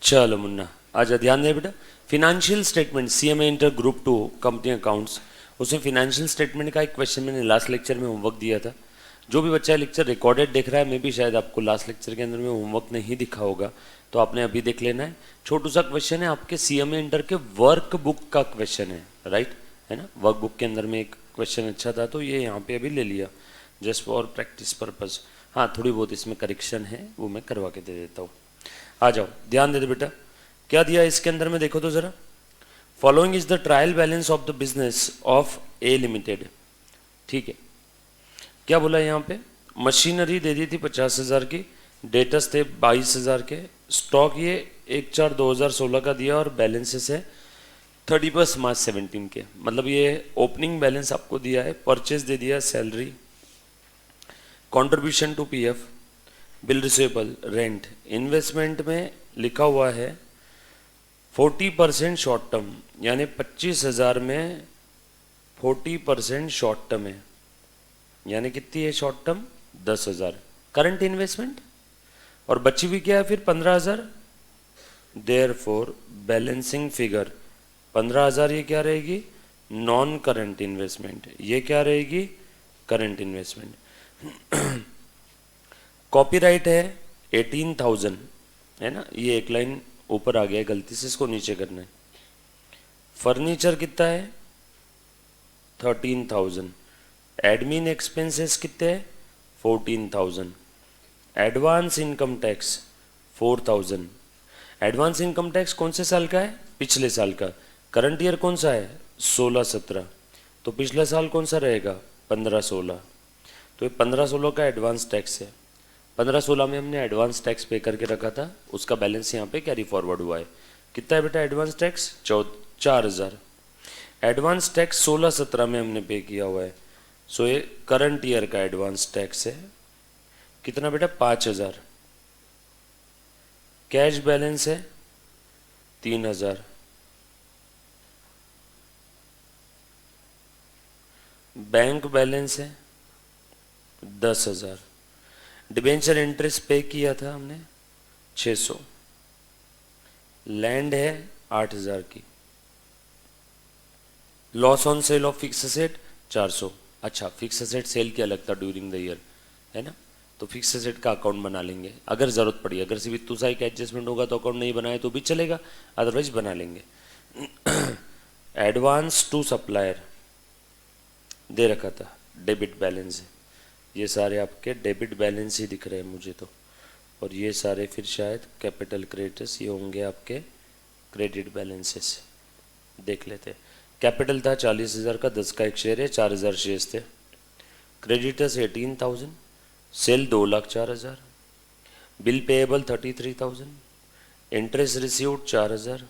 चलो मुन्ना आजा, ध्यान दे बेटा। Financial statement CMA inter group 2 company accounts, उसमें फिनेंशियल स्टेटमेंट का एक क्वेश्चन मैंने लास्ट लेक्चर में होमवर्क दिया था। जो भी बच्चा लेक्चर रिकॉर्डेड देख रहा है, मे भी शायद आपको लास्ट लेक्चर के अंदर में होमवर्क नहीं दिखा होगा, तो आपने अभी देख लेना है। छोटू सा क्वेश्चन है, आपके सीएमए इंटर के वर्क बुक का क्वेश्चन है, राइट है ना। वर्क बुक के अंदर में एक क्वेश्चन अच्छा था, तो ये यहाँ पे अभी ले लिया जस्ट फॉर प्रैक्टिस पर्पज। हाँ, थोड़ी बहुत इसमें करेक्शन है, वो मैं करवा के दे देता हूँ। आ जाओ, ध्यान दे दे बेटा। क्या दिया इसके अंदर में, देखो तो जरा। Following is the trial balance of the business of A limited. ठीक है, क्या बोला यहाँ पे। मशीनरी दे दी थी 50,000 की, डेटस थे 22,000 के, स्टॉक ये 1/4/2016 का दिया और बैलेंसेस है 31 मार्च 17 के। मतलब ये ओपनिंग बैलेंस आपको दिया है। परचेज दे दिया, salary, contribution to PF, bill receivable, rent. Investment में लिखा हुआ है 40% शॉर्ट टर्म, यानी 25,000 में 40% शॉर्ट टर्म है, यानी कितनी है शॉर्ट टर्म, 10,000 करंट इन्वेस्टमेंट, और बची हुई क्या है फिर 15,000। देयरफॉर बैलेंसिंग फिगर 15,000 ये क्या रहेगी, नॉन करंट इन्वेस्टमेंट, ये क्या रहेगी, करंट इन्वेस्टमेंट। कॉपीराइट है 18,000, है ना, ये एक लाइन ऊपर आ गया, गलती से इसको नीचे करना है। फर्नीचर कितना है 13,000। एडमिन एक्सपेंसेस कितने हैं 14,000। Advance income tax 4,000। Advance income tax कौन से साल का है, पिछले साल का। करंट ईयर कौन सा है 16-17, तो पिछला साल कौन सा रहेगा 15-16, तो ये 15-16 का एडवांस टैक्स है। 15-16 में हमने एडवांस टैक्स पे करके रखा था, उसका बैलेंस यहाँ पे कैरी फॉरवर्ड हुआ है। कितना है बेटा एडवांस टैक्स 4,000। एडवांस टैक्स 16-17 में हमने पे किया हुआ है, सो ये करंट ईयर का एडवांस टैक्स है। कितना बेटा 5,000। कैश बैलेंस है 3,000। बैंक बैलेंस है 10,000। डिबेंचर इंटरेस्ट पे किया था हमने 600। लैंड है 8,000 की। Loss on sale of fix asset 400। अच्छा, फिक्स एसेट सेल किया लगता ड्यूरिंग द ईयर, है ना, तो फिक्स एसेट का अकाउंट बना लेंगे अगर ज़रूरत पड़ी। अगर सिर्फ इतू सा एक एडजस्टमेंट होगा तो अकाउंट नहीं बनाए तो भी चलेगा, अदरवाइज बना लेंगे। एडवांस टू सप्लायर दे रखा था, डेबिट बैलेंस है। ये सारे आपके डेबिट बैलेंस ही दिख रहे हैं मुझे तो, और ये सारे फिर शायद कैपिटल क्रेडिटर्स, ये होंगे आपके क्रेडिट बैलेंसेस। देख लेते हैं। कैपिटल था 40,000 का, 10 का एक शेयर है, 4,000 शेयर्स थे। Creditors 18,000, sale 2,04,000, bill payable 33,000, interest received 4,000,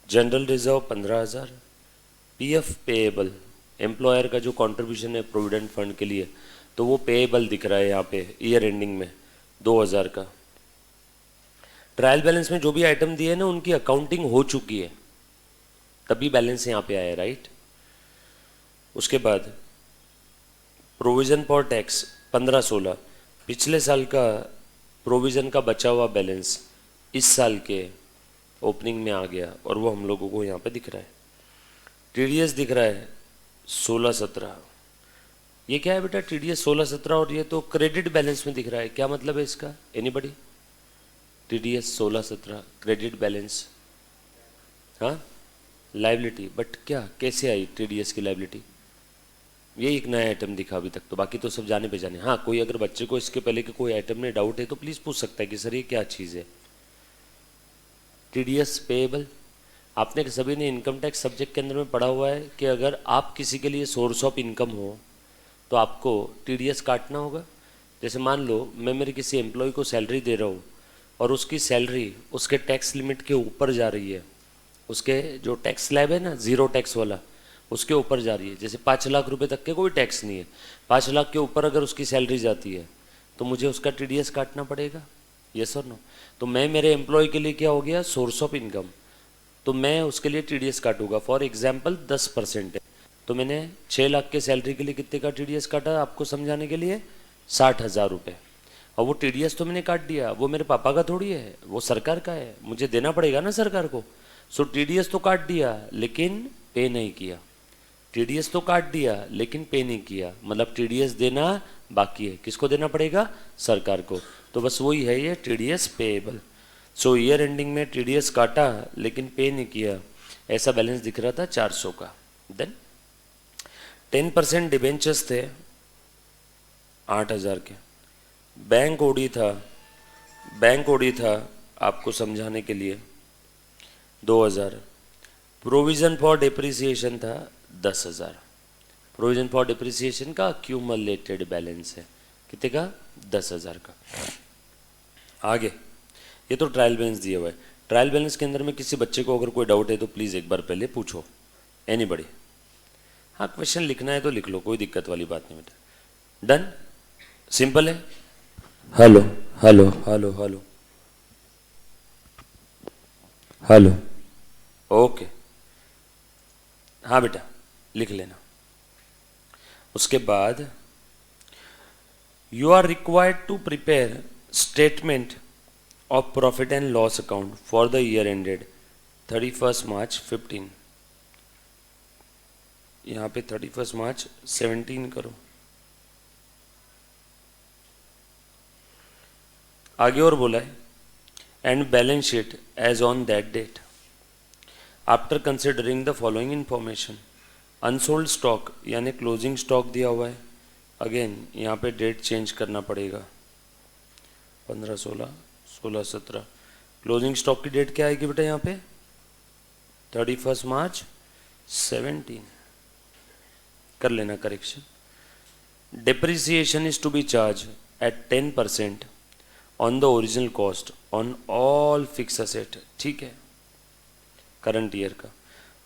general reserve 15,000, PF payable, employer का जो कंट्रीब्यूशन है प्रोविडेंट फंड के लिए, तो वो पेएबल दिख रहा है यहाँ पे ईयर एंडिंग में 2,000 का। ट्रायल बैलेंस में जो भी आइटम दिए ना उनकी अकाउंटिंग हो चुकी है, तभी बैलेंस यहाँ पे आया, राइट। उसके बाद प्रोविजन फॉर टैक्स 15-16, पिछले साल का प्रोविजन का बचा हुआ बैलेंस इस साल के ओपनिंग में आ गया और वो हम लोगों को यहाँ पे दिख रहा है। टीडीएस दिख रहा है 16-17। ये क्या है बेटा टीडीएस 16-17, और ये तो क्रेडिट बैलेंस में दिख रहा है, क्या मतलब है इसका, एनीबडी। टीडीएस 16-17 क्रेडिट बैलेंस, हाँ लाइबिलिटी, बट क्या कैसे आई टीडीएस की लाइबिलिटी, ये एक नया आइटम दिखा अभी तक तो, बाकी तो सब जाने पे जाने। हाँ, कोई अगर बच्चे को इसके पहले के कोई आइटम में डाउट है तो प्लीज़ पूछ सकता है कि सर ये क्या चीज़ है। टीडीएस पेएबल, आपने सभी ने इनकम टैक्स सब्जेक्ट के अंदर में पढ़ा हुआ है कि अगर आप किसी के लिए सोर्स ऑफ इनकम हो तो आपको टीडीएस काटना होगा। जैसे मान लो मैं मेरे किसी एम्प्लॉय को सैलरी दे रहा हूँ और उसकी सैलरी उसके टैक्स लिमिट के ऊपर जा रही है, उसके जो टैक्स स्लैब है ना जीरो टैक्स वाला, उसके ऊपर जा रही है। जैसे 5 लाख रुपए तक के कोई टैक्स नहीं है, 5 लाख के ऊपर अगर उसकी सैलरी जाती है तो मुझे उसका टीडीएस काटना पड़ेगा, यस और नो। तो मैं मेरे एम्प्लॉय के लिए क्या हो गया सोर्स ऑफ इनकम, तो मैं उसके लिए टीडीएस काटूंगा। फॉर एग्जाम्पल 10% है, तो मैंने 6 लाख के सैलरी के लिए कितने का टीडीएस काटा आपको समझाने के लिए 60,000 रुपये। और वो टीडीएस तो मैंने काट दिया, वो मेरे पापा का थोड़ी है, वो सरकार का है, मुझे देना पड़ेगा ना सरकार को। सो टीडीएस तो काट दिया लेकिन पे नहीं किया, टीडीएस तो काट दिया लेकिन पे नहीं किया, मतलब टीडीएस देना बाकी है, किसको देना पड़ेगा? सरकार को। तो बस वही है ये टीडीएस पेएबल। सो ईयर एंडिंग में टीडीएस काटा लेकिन पे नहीं किया, ऐसा बैलेंस दिख रहा था 400 का। देन 10% डिबेंचर्स थे 8,000 के, बैंक ओडी था, बैंक ओडी था आपको समझाने के लिए 2,000, प्रोविज़न फॉर डिप्रिसिएशन था 10,000। प्रोविज़न फॉर डिप्रिसिएशन का क्यूमुलेटेड बैलेंस है कितने का? 10,000 का। आगे ये तो ट्रायल बैलेंस दिया हुआ है। ट्रायल बैलेंस के अंदर में किसी बच्चे को अगर कोई डाउट है तो प्लीज़ एक बार पहले पूछो, एनीबडी। हाँ, क्वेश्चन लिखना है तो लिख लो, कोई दिक्कत वाली बात नहीं बेटा। डन, सिंपल है। Hello hello hello hello hello, okay, हाँ बेटा लिख लेना। उसके बाद you are required to prepare statement of profit and loss account for the year ended 31 March 15। यहाँ पे 31 मार्च 17 करो। आगे और बोला है and balance sheet as on that date after considering the following information. Unsold stock यानी क्लोजिंग स्टॉक दिया हुआ है, अगेन यहाँ पे डेट चेंज करना पड़ेगा, 15, 16, 16, 17। क्लोजिंग स्टॉक की डेट क्या आएगी बेटा यहाँ पे? 31 मार्च 17। कर लेना correction. Depreciation is to be charge at 10% on the original cost on all fix asset, ठीक है, करंट ईयर का।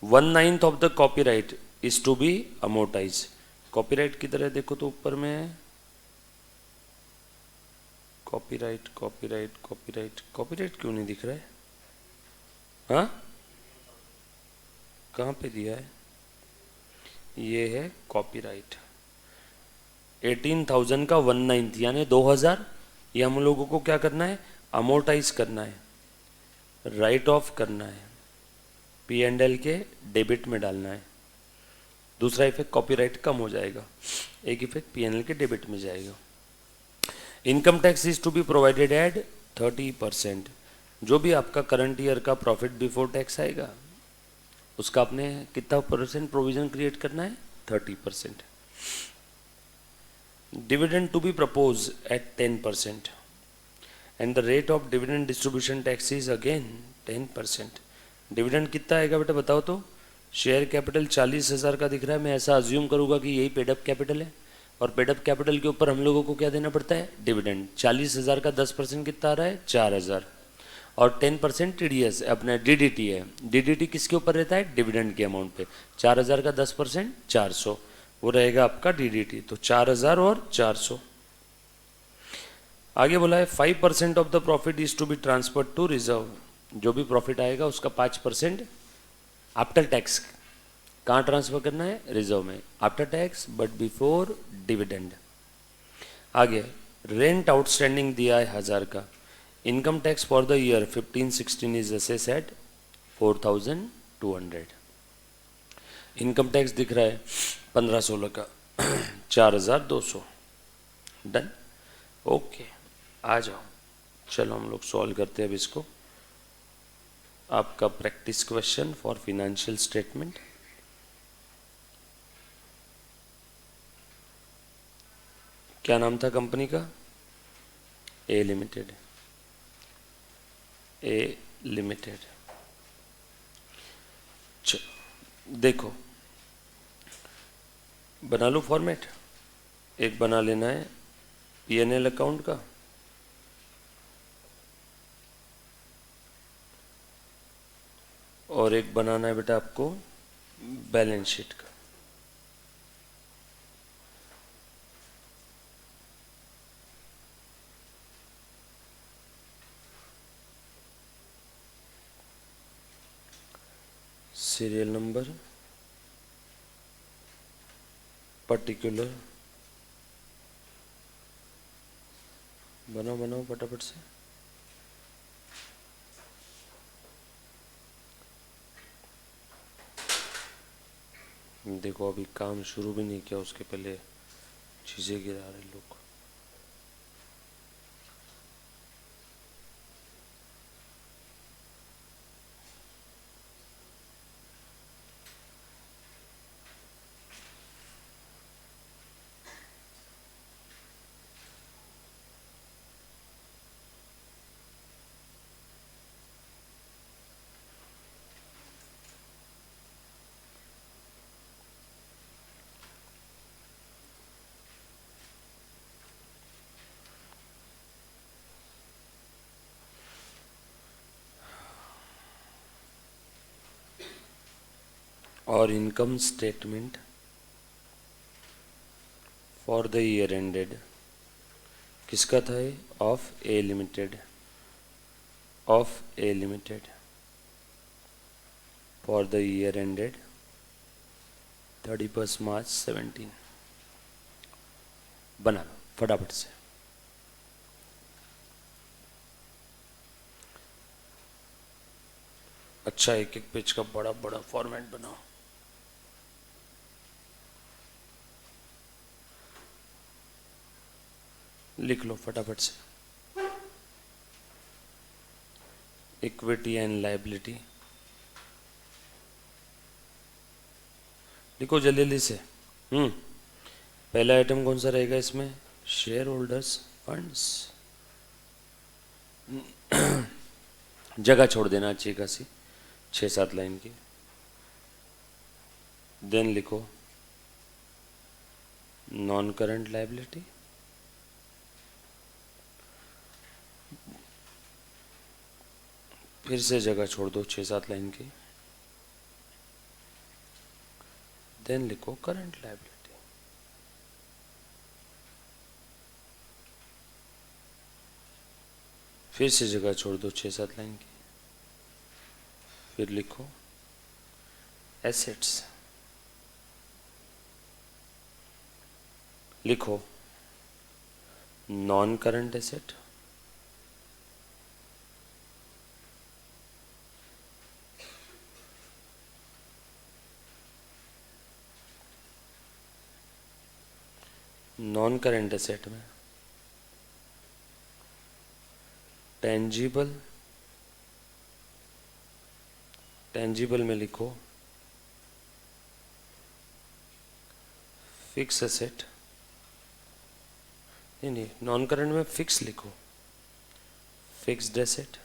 1/9 of the copyright is to be amortize. Copyright की तरह देखो तो ऊपर में कॉपीराइट कॉपीराइट कॉपीराइट कॉपीराइट क्यों नहीं दिख रहा है? हाँ, कहाँ पे दिया है? ये है कॉपीराइट 18,000 का 1/9 यानी 2,000। ये हम लोगों को क्या करना है? अमोर्टाइज करना है, राइट ऑफ करना है, P&L के डेबिट में डालना है। दूसरा इफेक्ट कॉपीराइट कम हो जाएगा, एक इफेक्ट P&L के डेबिट में जाएगा। Income tax is to be provided at 30%। जो भी आपका करंट ईयर का प्रॉफिट बिफोर टैक्स आएगा उसका आपने कितना परसेंट प्रोविजन क्रिएट करना है? 30%। Dividend to be propose at 10% and the rate of dividend distribution tax is again 10%। Dividend कितना आएगा बेटा बताओ तो? शेयर कैपिटल 40,000 का दिख रहा है, मैं ऐसा अज्यूम करूंगा कि यही पेडअप कैपिटल है, और पेडअप कैपिटल के ऊपर हम लोगों को क्या देना पड़ता है? डिविडेंड। 40,000 का 10% कितना आ रहा है? 4,000, और 10% टीडीएस अपना डीडीटी है। डीडीटी किसके ऊपर रहता है? डिविडेंड के अमाउंट पे। 4,000 का 10% 400, वो रहेगा आपका डीडीटी। तो 4,000 और 400। आगे बोला है 5% of the profit is to be transferred to reserve. जो भी प्रॉफिट आएगा उसका 5% आफ्टर टैक्स कहाँ ट्रांसफर करना है? रिजर्व में, after tax but before dividend. आगे रेंट आउटस्टैंडिंग दिया है 1,000 का। Income tax for the year 15-16 is assess at 4,200। Income tax दिख रहा है 15-16 का 4,200। डन, ओके, आ जाओ, चलो हम लोग सॉल्व करते हैं अब इसको। आपका practice question for financial statement. क्या नाम था कंपनी का? ए लिमिटेड। ए लिमिटेड। देखो बना लो फॉर्मेट। एक बना लेना है P&L अकाउंट का, और एक बनाना है बेटा आपको बैलेंस शीट का। सीरियल नंबर, पर्टिकुलर, बनाओ बनाओ फटाफट से। देखो अभी काम शुरू भी नहीं किया, उसके पहले चीज़ें गिरा रहे लोग। और income statement for the year ended, किसका था ये? Of A limited, of A limited for the year ended 31 मार्च 17। बना लो फटाफट से। अच्छा, एक एक पेज का बड़ा बड़ा फॉर्मेट बनाओ। लिख लो फटाफट से। इक्विटी एंड लायबिलिटी लिखो जल्दी जल्दी से। पहला आइटम कौन सा रहेगा इसमें? Share holders funds. जगह छोड़ देना अच्छी खासी, 6-7 लाइन की। देन लिखो नॉन करंट लायबिलिटी, फिर से जगह छोड़ दो 6-7 लाइन की। देन लिखो करंट लायबिलिटी, फिर से जगह छोड़ दो 6-7 लाइन की। फिर लिखो एसेट्स, लिखो non current asset, non current asset में टेंजिबल, टेंजिबल में लिखो फिक्स एसेट। नहीं, नॉन करंट में फिक्स लिखो, फिक्स्ड एसेट।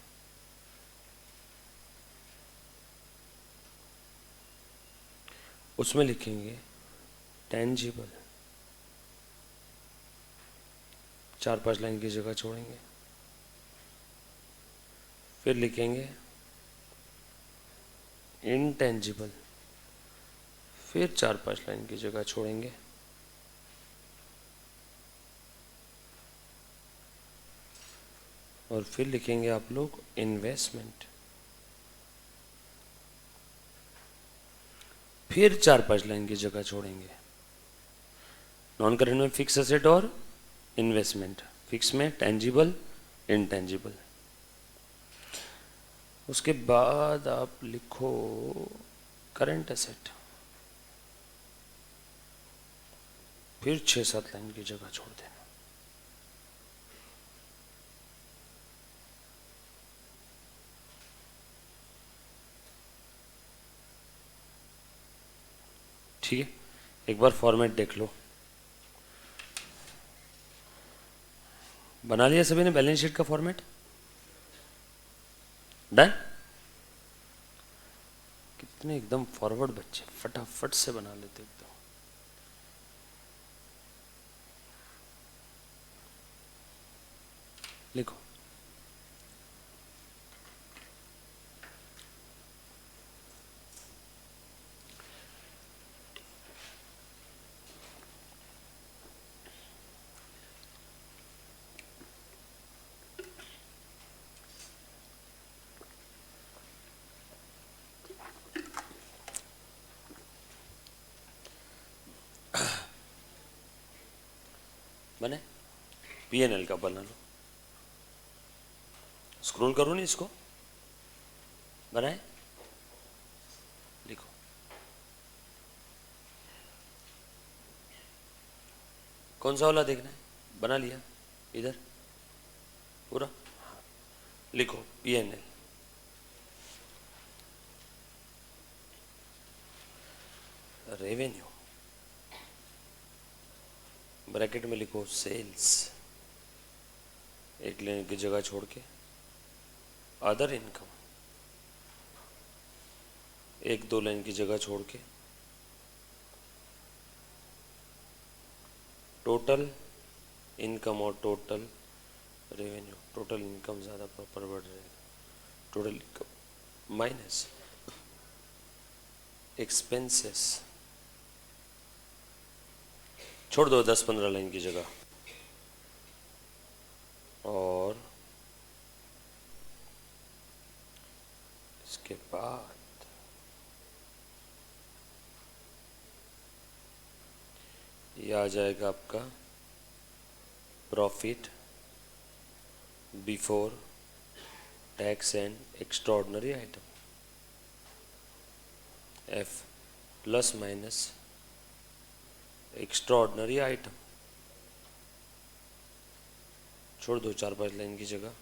उसमें लिखेंगे टेंजिबल, 4-5 लाइन की जगह छोड़ेंगे। फिर लिखेंगे इनटेंजिबल, फिर 4-5 लाइन की जगह छोड़ेंगे। और फिर लिखेंगे आप लोग इन्वेस्टमेंट, फिर 4-5 लाइन की जगह छोड़ेंगे। नॉन करंट में फिक्स एसेट और इन्वेस्टमेंट, फिक्स में टेंजिबल इनटेंजिबल। उसके बाद आप लिखो करंट एसेट, फिर 6-7 लाइन की जगह छोड़ देना। ठीक है, एक बार फॉर्मेट देख लो। बना लिया सभी ने बैलेंस शीट का फॉर्मेट? डन? कितने एकदम फॉरवर्ड बच्चे, फटाफट से बना लेते एकदम। लिखो बने, पीएनएल का बना लो। स्क्रॉल करो नहीं, इसको बनाए, लिखो। कौन सा वाला देखना है? बना लिया इधर पूरा, लिखो PNL। रेवेन्यू ब्रैकेट में लिखो सेल्स, एक लाइन की जगह छोड़ के, अदर इनकम एक दो लाइन की जगह छोड़ के, टोटल इनकम और टोटल रेवेन्यू, टोटल इनकम ज़्यादा प्रॉपर वर्ड रहेगा, टोटल इनकम माइनस एक्सपेंसेस, छोड़ दो 10-15 लाइन की जगह, और इसके बाद ये आ जाएगा आपका profit before tax and extraordinary item, F plus minus extraordinary item, छोड़ दो 4-5 लाइन की जगह,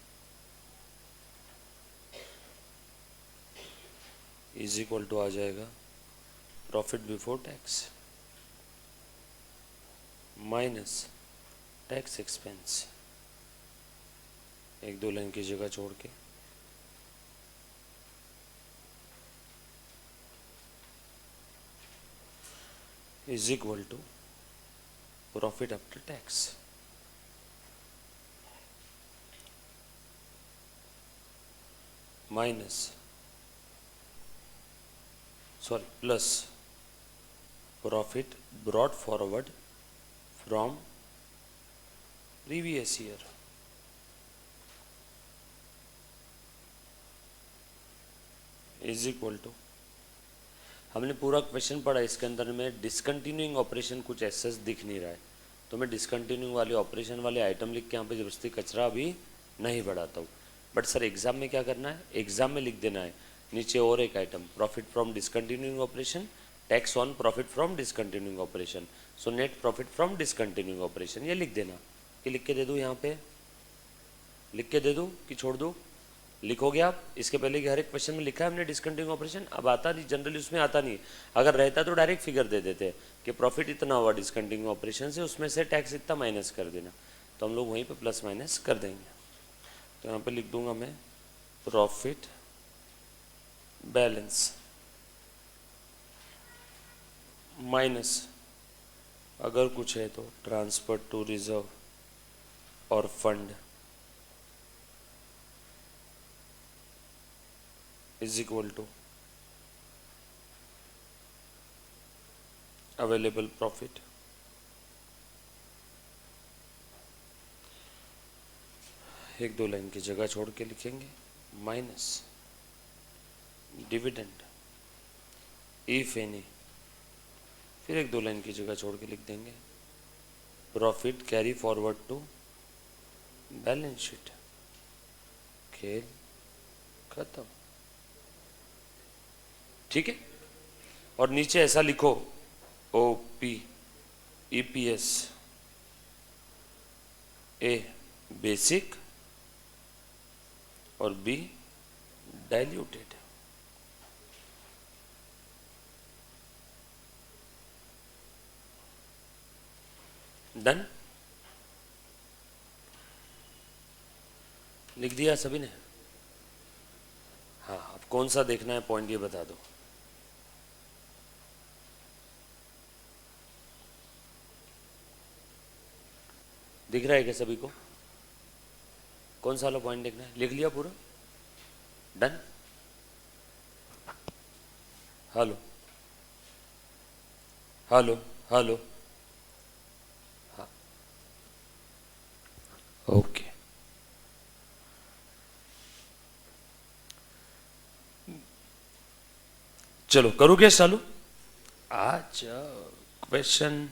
इज इक्वल टू आ जाएगा profit before tax minus tax expense, एक दो लाइन की जगह छोड़ के, is equal to profit after tax minus plus profit brought forward from previous year, is equal to, हमने पूरा क्वेश्चन पढ़ा, इसके अंदर में डिसकंटिन्यूइंग ऑपरेशन कुछ ऐसा दिख नहीं रहा है, तो मैं डिसकंटिन्यूइंग वाले ऑपरेशन वाले आइटम लिख के यहाँ पे जबरदस्ती कचरा अभी नहीं बढ़ाता हूँ। बट सर एग्जाम में क्या करना है, एग्जाम में लिख देना है नीचे और एक item, profit from discontinuing operation, tax on profit from discontinuing operation, so net profit from discontinuing operation, ये लिख देना। कि लिख के दे दूँ यहाँ पे, लिख के दे दूँ कि छोड़ दूँ? लिखोगे आप? इसके पहले कि हर एक क्वेश्चन में लिखा है हमने डिसकंटिन्यूइंग ऑपरेशन, अब आता नहीं, जनरली उसमें आता नहीं, अगर रहता तो डायरेक्ट फिगर दे देते कि प्रॉफिट इतना हुआ डिसकंटिन्यूइंग ऑपरेशन से, उसमें से टैक्स इतना माइनस कर देना, तो हम लोग वहीं पे प्लस माइनस कर देंगे। तो यहाँ पे लिख दूंगा मैं प्रॉफिट बैलेंस माइनस अगर कुछ है तो ट्रांसफर टू रिजर्व और fund is equal to available profit एक दो लाइन की जगह छोड़ के लिखेंगे माइनस डिविडेंड इफ एनी, फिर एक दो लाइन की जगह छोड़ के लिख देंगे profit carry forward to balance sheet, खेल खत्म। ठीक है, और नीचे ऐसा लिखो OP EPS A बेसिक और B डाइल्यूटेड। डन, लिख दिया सभी ने? हाँ, अब कौन सा देखना है पॉइंट ये बता दो। दिख रहा है क्या सभी को? कौन सा वाला पॉइंट देखना है? लिख लिया पूरा? डन। हेलो हेलो हेलो, हाँ ओके। चलो करूँ क्या चालू? आज क्वेश्चन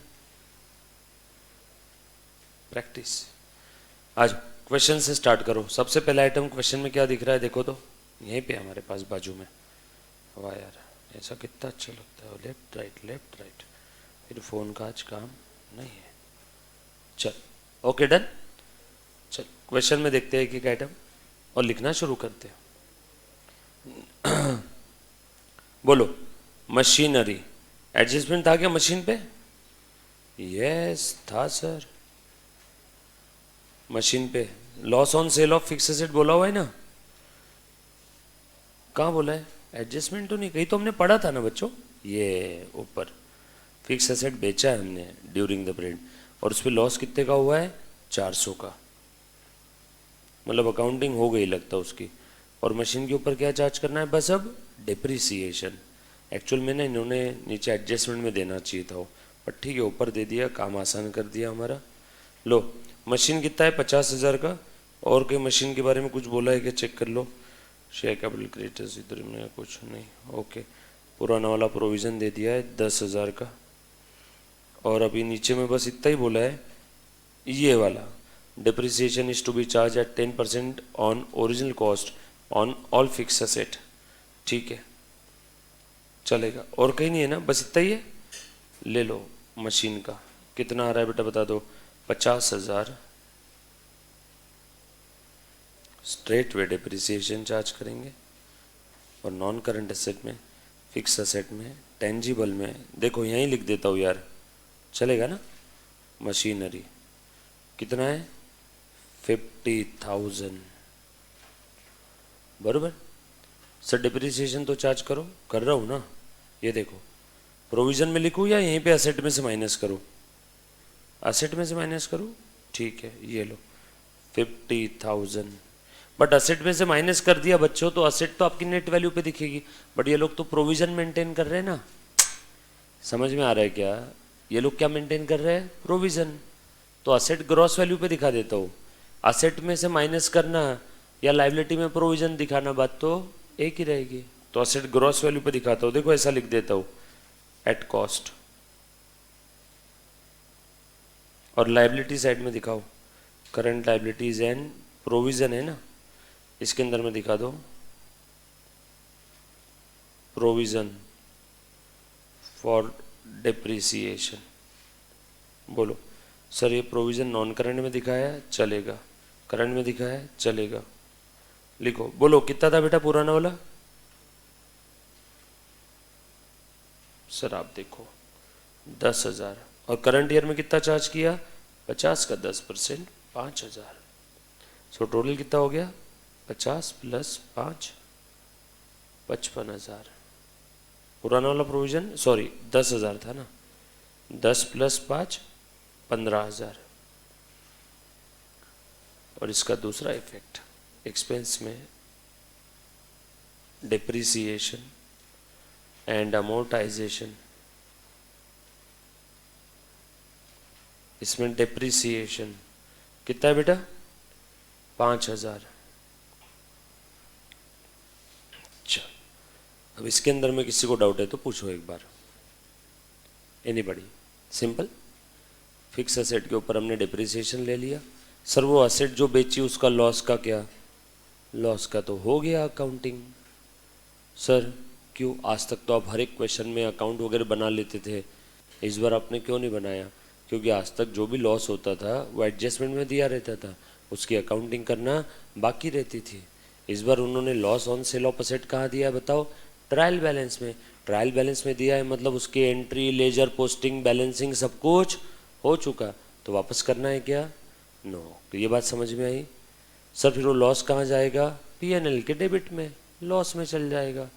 प्रैक्टिस, आज क्वेश्चन से स्टार्ट करो। सबसे पहला आइटम क्वेश्चन में क्या दिख रहा है देखो तो, यहीं पे हमारे पास बाजू में। वाह यार, ऐसा कितना अच्छा लगता है, लेफ्ट राइट। फिर फ़ोन का आज काम नहीं है। चल ओके डन। चल क्वेश्चन में देखते हैं एक एक आइटम और लिखना शुरू करते हैं। बोलो, मशीनरी एडजस्टमेंट था क्या मशीन पे? यस था सर। मशीन पे loss on sale of fix asset बोला हुआ है ना? कहाँ बोला है? एडजस्टमेंट तो नहीं, कहीं तो हमने पढ़ा था ना बच्चों, ये ऊपर फिक्स एसेट बेचा है हमने ड्यूरिंग द पीरियड, और उस पर लॉस कितने का हुआ है? 400 का। मतलब अकाउंटिंग हो गई लगता है उसकी। और मशीन के ऊपर क्या चार्ज करना है? बस अब डिप्रिसिएशन। एक्चुअल में ना इन्होंने नीचे एडजस्टमेंट में देना चाहिए था वो, पर ठीक है ऊपर दे दिया, काम आसान कर दिया हमारा। लो मशीन कितना है? 50,000 का। और कोई मशीन के बारे में कुछ बोला है क्या? चेक कर लो। शेयर कैपिटल क्रेडिटर्स इधर में कुछ नहीं, ओके। पुराना वाला प्रोविज़न दे दिया है 10,000 का। और अभी नीचे में बस इतना ही बोला है, ये वाला depreciation is to be charge at 10% on original cost on all fix asset. ठीक है चलेगा, और कहीं नहीं है ना, बस इतना ही है। ले लो मशीन का कितना आ रहा है बेटा बता दो? 50,000। स्ट्रेट वे डिप्रिसिएशन चार्ज करेंगे। और नॉन करंट एसेट में, फिक्स एसेट में, टेंजिबल में, देखो यहीं लिख देता हूँ यार, चलेगा ना? मशीनरी कितना है? 50,000 बराबर। सर डिप्रिसिएशन तो चार्ज करो, कर रहा हूँ ना। ये देखो प्रोविज़न में लिखूँ या यहीं पे एसेट में से माइनस करूँ? एसेट में से माइनस करूँ, ठीक है। ये लो 50,000, बट एसेट में से माइनस कर दिया बच्चों तो एसेट तो आपकी नेट वैल्यू पे दिखेगी, बट ये लोग तो प्रोविज़न मेंटेन कर रहे हैं ना। समझ में आ रहा है क्या? ये लोग क्या मेंटेन कर रहे हैं? प्रोविज़न। तो एसेट ग्रॉस वैल्यू पे दिखा देता हूँ। एसेट में से माइनस करना या लाइबिलिटी में प्रोविज़न दिखाना, बात तो एक ही रहेगी। तो एसेट ग्रॉस वैल्यू पे दिखाता हूँ, देखो ऐसा लिख देता हूँ, एट कॉस्ट। और लाइबिलिटी साइड में दिखाओ, करंट लाइबिलिटीज एंड प्रोविज़न है ना, इसके अंदर में दिखा दो प्रोविज़न फॉर डिप्रिसिएशन। बोलो सर ये प्रोविज़न नॉन करंट में दिखाया है, चलेगा। करंट में दिखाया है, चलेगा। लिखो, बोलो कितना था बेटा पुराना वाला? सर आप देखो 10,000। और करंट ईयर में कितना चार्ज किया? 50 का 10%, 5,000। सो टोटल कितना हो गया? 50 + 5, 55,000। पुराना वाला प्रोविज़न सॉरी 10,000 था ना, 10 + 5 15,000। और इसका दूसरा इफेक्ट एक्सपेंस में डिप्रिसिएशन एंड अमोर्टाइजेशन। इसमें डिप्रिसिएशन कितना है बेटा? 5,000। अच्छा अब इसके अंदर में किसी को डाउट है तो पूछो एक बार। एनीबॉडी? सिंपल। फिक्स एसेट के ऊपर हमने डिप्रिसिएशन ले लिया। सर वो एसेट जो बेची उसका लॉस का क्या? लॉस का तो हो गया अकाउंटिंग। सर क्यों? आज तक तो आप हर एक क्वेश्चन में अकाउंट वगैरह बना लेते थे, इस बार आपने क्यों नहीं बनाया? क्योंकि आज तक जो भी लॉस होता था वो एडजस्टमेंट में दिया रहता था, उसकी अकाउंटिंग करना बाकी रहती थी। इस बार उन्होंने loss on sale of asset कहाँ दिया है बताओ? ट्रायल बैलेंस में। ट्रायल बैलेंस में दिया है मतलब उसकी एंट्री, लेजर, पोस्टिंग, बैलेंसिंग सब कुछ हो चुका, तो वापस करना है क्या? नो। तो ये बात समझ में आई? सर फिर वो लॉस कहाँ जाएगा? P&L के डेबिट में, लॉस में चल जाएगा।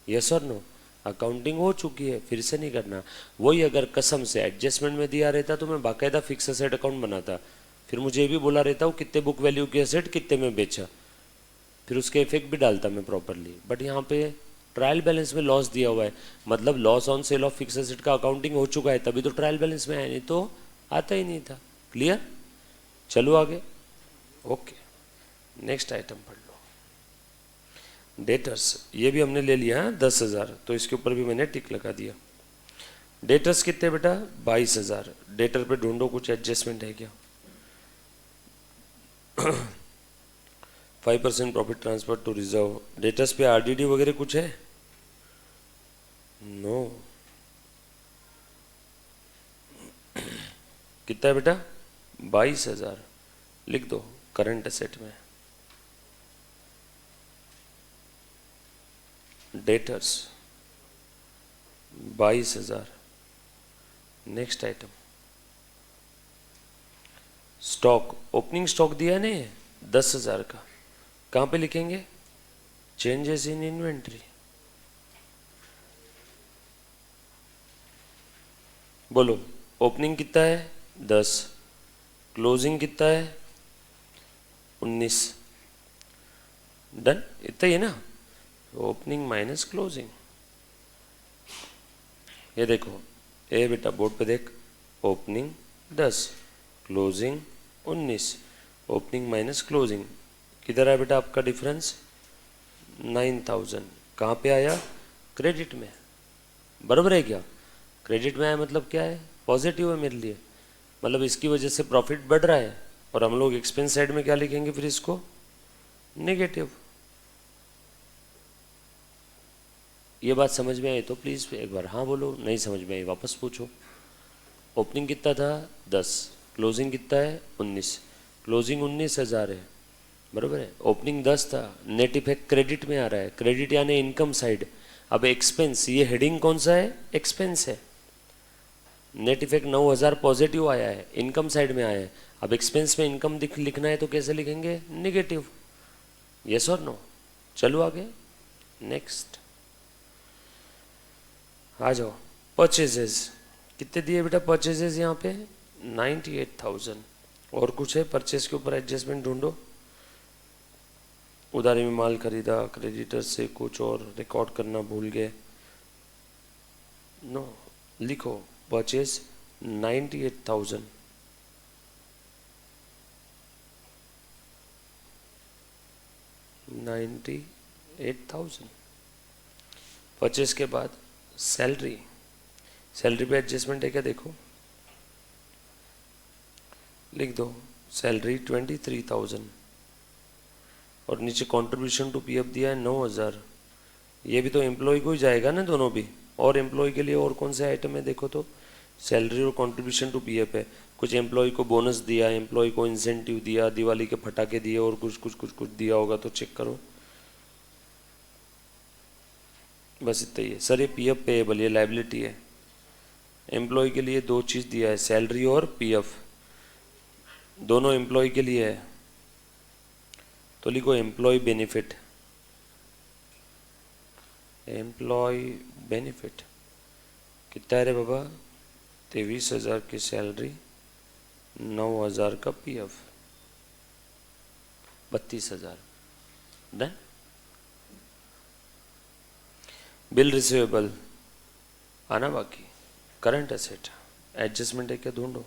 यस और नो? अकाउंटिंग हो चुकी है, फिर से नहीं करना। वही अगर कसम से एडजस्टमेंट में दिया रहता तो मैं बाकायदा फिक्स एसेट अकाउंट बनाता, फिर मुझे ये भी बोला रहता हूँ कितने बुक वैल्यू के एसेट कितने में बेचा, फिर उसके इफेक्ट भी डालता मैं प्रॉपरली। बट यहाँ पे ट्रायल बैलेंस में लॉस दिया हुआ है, मतलब loss on sale of fix asset का अकाउंटिंग हो चुका है, तभी तो ट्रायल बैलेंस में आया, नहीं तो आता ही नहीं था। क्लियर? चलो आगे। ओके नेक्स्ट आइटम पढ़ लो। डेटर्स, ये भी हमने ले लिया है 10,000, तो इसके ऊपर भी मैंने टिक लगा दिया। डेटर्स कितने बेटा? 22,000। डेटर पे ढूंढो कुछ एडजस्टमेंट है क्या? 5% profit transfer to reserve. Debtors पे आरडीडी वगैरह कुछ है? नो। कितना है बेटा? 22,000 लिख दो करंट एसेट में। Debtors 22,000। Next item stock, opening stock दिया नहीं है 10,000 का, कहाँ पे लिखेंगे? Changes in inventory. बोलो ओपनिंग कितना है? 10। क्लोजिंग कितना है? 19। डन, इतना ही है ना? Opening minus closing. ये देखो ए बेटा बोर्ड पे देख, opening 10, closing 19, opening minus closing. किधर है बेटा आपका डिफरेंस? 9,000। कहाँ पे आया? क्रेडिट में। बराबर है क्या? क्रेडिट में आया मतलब क्या है? पॉजिटिव है मेरे लिए, मतलब इसकी वजह से प्रॉफिट बढ़ रहा है। और हम लोग एक्सपेंस साइड में क्या लिखेंगे फिर इसको? नेगेटिव। ये बात समझ में आई तो प्लीज़ एक बार हाँ बोलो, नहीं समझ में आई वापस पूछो। ओपनिंग कितना था? 10। क्लोजिंग कितना है? 19। क्लोजिंग 19,000 है, बराबर है। ओपनिंग 10 था, नेट इफेक्ट क्रेडिट में आ रहा है, क्रेडिट यानी इनकम साइड। अब एक्सपेंस, ये हेडिंग कौन सा है? एक्सपेंस है। नेट इफेक्ट 9,000 पॉजिटिव आया है, इनकम साइड में आया है। अब एक्सपेंस में इनकम लिखना है तो कैसे लिखेंगे? नेगेटिव। यस और नो? चलो आगे नेक्स्ट आ जाओ। परचेजेस कितने दिए बेटा? परचेजेस यहाँ पे 98,000। और कुछ है परचेज के ऊपर एडजस्टमेंट ढूंढो। उधारी में माल खरीदा, क्रेडिटर से कुछ और रिकॉर्ड करना भूल गए। नो, लिखो परचेज 98,000। परचेज के बाद सैलरी, सैलरी पे एडजस्टमेंट है क्या? देखो लिख दो सैलरी 23,000 और नीचे कंट्रीब्यूशन टू पीएफ दिया है 9,000। ये भी तो एम्प्लॉय को ही जाएगा ना दोनों भी। और एम्प्लॉय के लिए और कौन से आइटम है देखो तो? सैलरी और कंट्रीब्यूशन टू पीएफ है। कुछ एम्प्लॉय को बोनस दिया, एम्प्लॉय को इंसेंटिव दिया, दिवाली के फटाके दिए और कुछ कुछ कुछ कुछ दिया होगा तो चेक करो। बस इतना ही है सर। ये पीएफ पेएबल, ये लाइबिलिटी है। एम्प्लॉय के लिए दो चीज़ दिया है, सैलरी और पीएफ, दोनों एम्प्लॉय के लिए है। तो लिखो एम्प्लॉय बेनिफिट। एम्प्लॉय बेनिफिट कितना है रे बाबा? 23,000 की सैलरी, 9,000 का पीएफ, 32,000। डन। बिल रिसीवेबल आना बाकी। करंट एसेट एडजस्टमेंट है क्या? ढूंढो।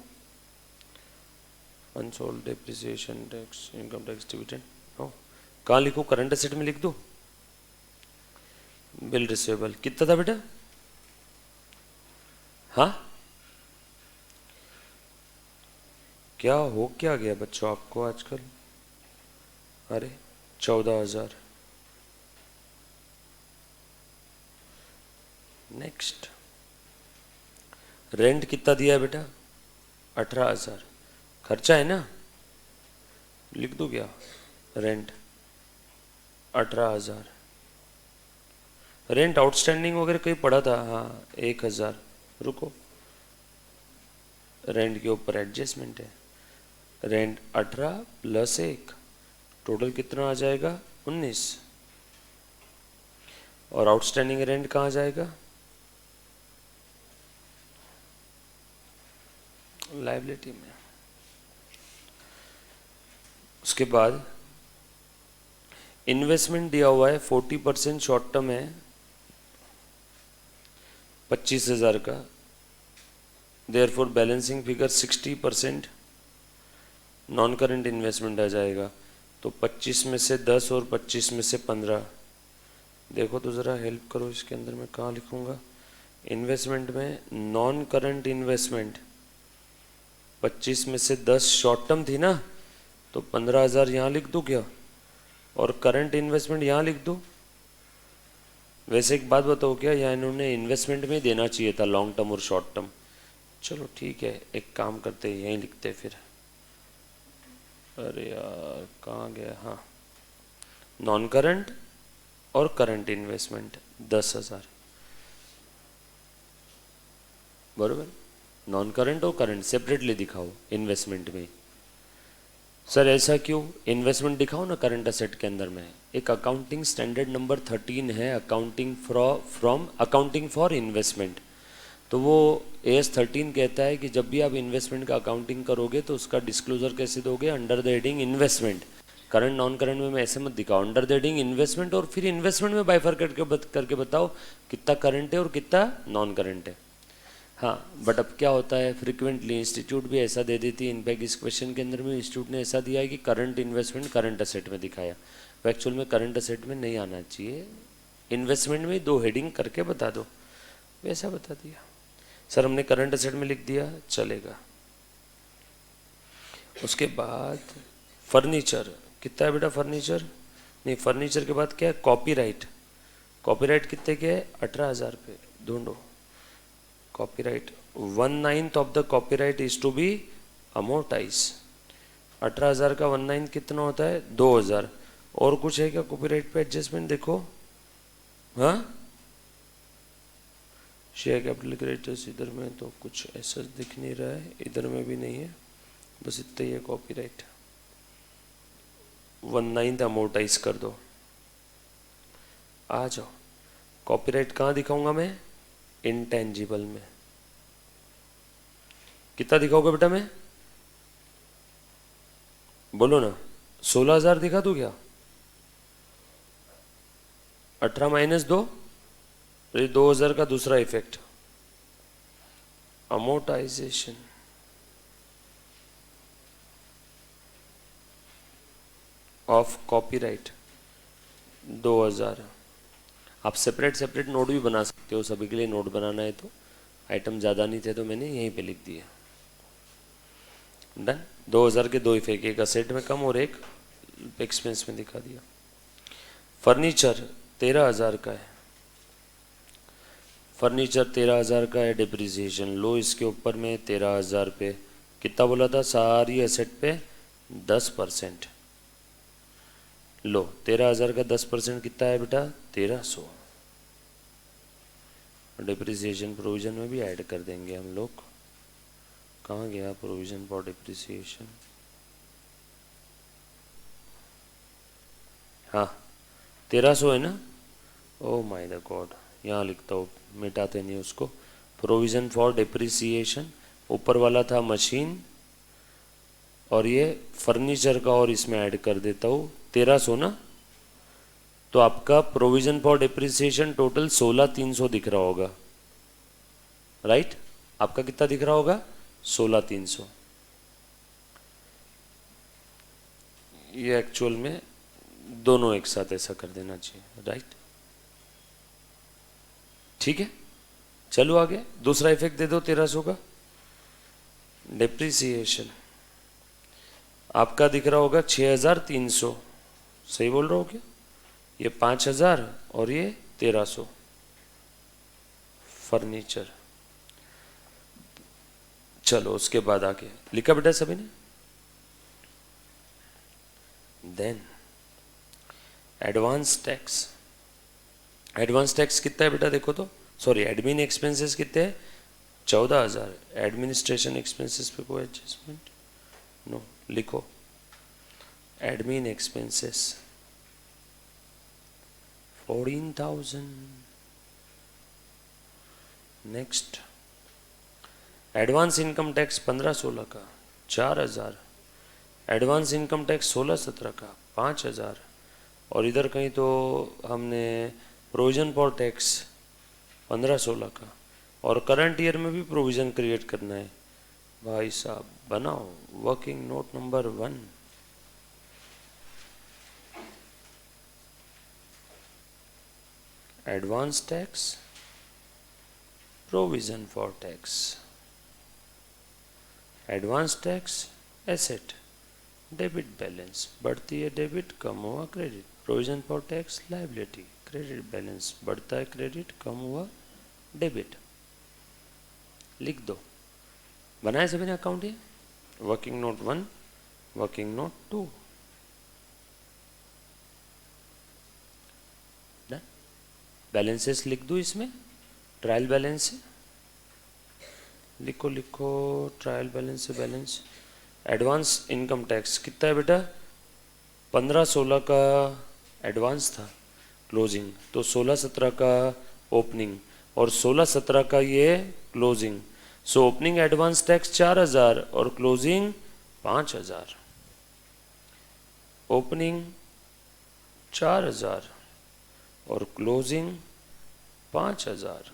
Unsold, depreciation, tax, income tax, dividend. No, कहाँ लिखो? करंट एसेट में लिख दो। बिल रिसीवेबल कितना था बेटा? हाँ, क्या हो क्या गया बच्चों आपको आजकल? अरे 14,000। नेक्स्ट, रेंट कितना दिया है बेटा? 18,000। खर्चा है ना, लिख दो क्या? रेंट 18,000। रेंट आउटस्टैंडिंग वगैरह कहीं पड़ा था? हाँ 1,000। रुको, रेंट के ऊपर एडजस्टमेंट है। रेंट 18 प्लस 1, टोटल कितना आ जाएगा? 19। और आउटस्टैंडिंग रेंट कहाँ जाएगा? लायबिलिटी में। उसके बाद इन्वेस्टमेंट दिया हुआ है 40% शॉर्ट टर्म है 25,000 का, therefore balancing figure 60% non current investment आ जाएगा। तो 25 में से 10 और 25 में से 15। देखो तो ज़रा हेल्प करो, इसके अंदर मैं कहाँ लिखूँगा? इन्वेस्टमेंट में नॉन करंट इन्वेस्टमेंट 25 में से 10 शॉर्ट टर्म थी ना, तो 15,000 यहाँ लिख दूँ क्या? और करंट इन्वेस्टमेंट यहाँ लिख दो। वैसे एक बात बताओ, क्या यहाँ इन्होंने इन्वेस्टमेंट में देना चाहिए था लॉन्ग टर्म और शॉर्ट टर्म? चलो ठीक है, एक काम करते हैं, यहीं लिखते फिर। अरे यार कहाँ गया, हाँ, नॉन करंट और करंट इन्वेस्टमेंट 10,000, बरोबर। नॉन करंट और करंट सेपरेटली दिखाओ इन्वेस्टमेंट में। सर ऐसा क्यों? इन्वेस्टमेंट दिखाओ ना करंट असेट के अंदर में। एक अकाउंटिंग स्टैंडर्ड नंबर 13 है, अकाउंटिंग फॉर इन्वेस्टमेंट। तो वो AS 13 कहता है कि जब भी आप इन्वेस्टमेंट का अकाउंटिंग करोगे तो उसका डिस्क्लोजर कैसे दोगे? Under the heading investment. Current non current में ऐसे मत दिखाओ, अंडर द हेडिंग इन्वेस्टमेंट, और फिर इन्वेस्टमेंट में बाइफरकेट करके बताओ कितना करंट है और कितना नॉन करंट है। हाँ, बट अब क्या होता है, फ्रिक्वेंटली इंस्टीट्यूट भी ऐसा दे देती है। इनफैक्ट इस क्वेश्चन के अंदर में इंस्टीट्यूट ने ऐसा दिया है कि करंट इन्वेस्टमेंट करंट असेट में दिखाया। वो एक्चुअल में करंट असेट में नहीं आना चाहिए, इन्वेस्टमेंट में 2 हेडिंग करके बता दो, वैसा बता दिया। सर हमने करंट असेट में लिख दिया, चलेगा। उसके बाद फर्नीचर कितना है बेटा? फर्नीचर नहीं, फर्नीचर के बाद क्या है? कॉपीराइट। कॉपीराइट कितने के है? 18,000 पे। ढूंढो copyright. 1/9 of the copyright is to be amortise. 18,000 का 1/9 कितना होता है? 2,000। और कुछ है क्या कॉपीराइट पे एडजस्टमेंट? देखो, हाँ, शेयर कैपिटल क्रेडिटर्स इधर में तो कुछ ऐसा दिख नहीं रहा है, इधर में भी नहीं है, बस इतना ही है कॉपीराइट। 1/9 अमोर्टाइज कर दो। आ जाओ, कॉपीराइट कहाँ दिखाऊंगा मैं? इंटेंजिबल में। कितना दिखाओगे बेटा? मैं बोलो ना, 16,000 दिखा दूं क्या? 18 माइनस 2, 2,000 का दूसरा इफेक्ट, अमोर्टाइजेशन। Of copyright 2,000। आप सेपरेट नोट भी बना सकते हो, सभी के लिए नोट बनाना है तो। आइटम ज़्यादा नहीं थे तो मैंने यहीं पे लिख दिया। डन। 2,000 के 2 इफेक्ट, एक असेट में कम और एक एक्सपेंस में दिखा दिया। फर्नीचर 13,000 का है, फर्नीचर 13,000 का है। डिप्रिसिएशन लो इसके ऊपर में 13,000 पे। कितना बोला था? सारी एसेट पे 10%। लो 13,000 का 10% कितना है बेटा? 1,300। डिप्रिसिएशन प्रोविजन में भी ऐड कर देंगे हम लोग। कहाँ गया प्रोविजन फॉर डिप्रिसिएशन? हाँ 1,300 है ना? ओ माय द गॉड, यहाँ लिखता हूँ, मिटाते नहीं उसको। प्रोविजन फॉर डिप्रिसिएशन ऊपर वाला था मशीन, और ये फर्नीचर का, और इसमें ऐड कर देता हूँ 1,300 ना। तो आपका प्रोविजन फॉर डिप्रिसिएशन टोटल 16,300 दिख रहा होगा, राइट? आपका कितना दिख रहा होगा? 16,300। ये एक्चुअल में दोनों एक साथ ऐसा कर देना चाहिए, राइट? ठीक है, चलो आगे। दूसरा इफेक्ट दे दो 1,300 का। डिप्रिसिएशन आपका दिख रहा होगा 6,300, सही बोल रहा हो क्या? ये 5,000 और ये 1,300। फर्नीचर। चलो उसके बाद आगे लिखा बेटा सभी ने? Then advance tax. Advance tax कितना है बेटा? देखो तो, सॉरी, एडमिन एक्सपेंसेस कितने हैं? 14,000। एडमिनिस्ट्रेशन एक्सपेंसेस पे कोई एडजस्टमेंट नो, लिखो admin expenses 14,000। Next advance income tax 15-16 का 4,000। एडवांस इनकम टैक्स 16-17 का 5,000। और इधर कहीं तो हमने प्रोविजन फॉर टैक्स 15-16 का, और करंट ईयर में भी प्रोविजन क्रिएट करना है। भाई साहब बनाओ working note number 1। Advance tax, provision for tax, advance tax, asset, debit balance, बढ़ती है डेबिट, कम हुआ credit. Provision for tax liability, credit balance बढ़ता है क्रेडिट, कम हुआ डेबिट। लिख दो। बनाए सभी ने अकाउंट ये? Working note 1, working note 2। Balances लिख दूँ इसमें, ट्रायल बैलेंस से लिखो लिखो, ट्रायल बैलेंस से बैलेंस। एडवांस इनकम टैक्स कितना है बेटा? 15-16 का एडवांस था क्लोजिंग, तो 16-17 का ओपनिंग और 16-17 का ये closing. So opening advance tax 4000 और क्लोजिंग 5000। ओपनिंग 4000 और क्लोजिंग 5000।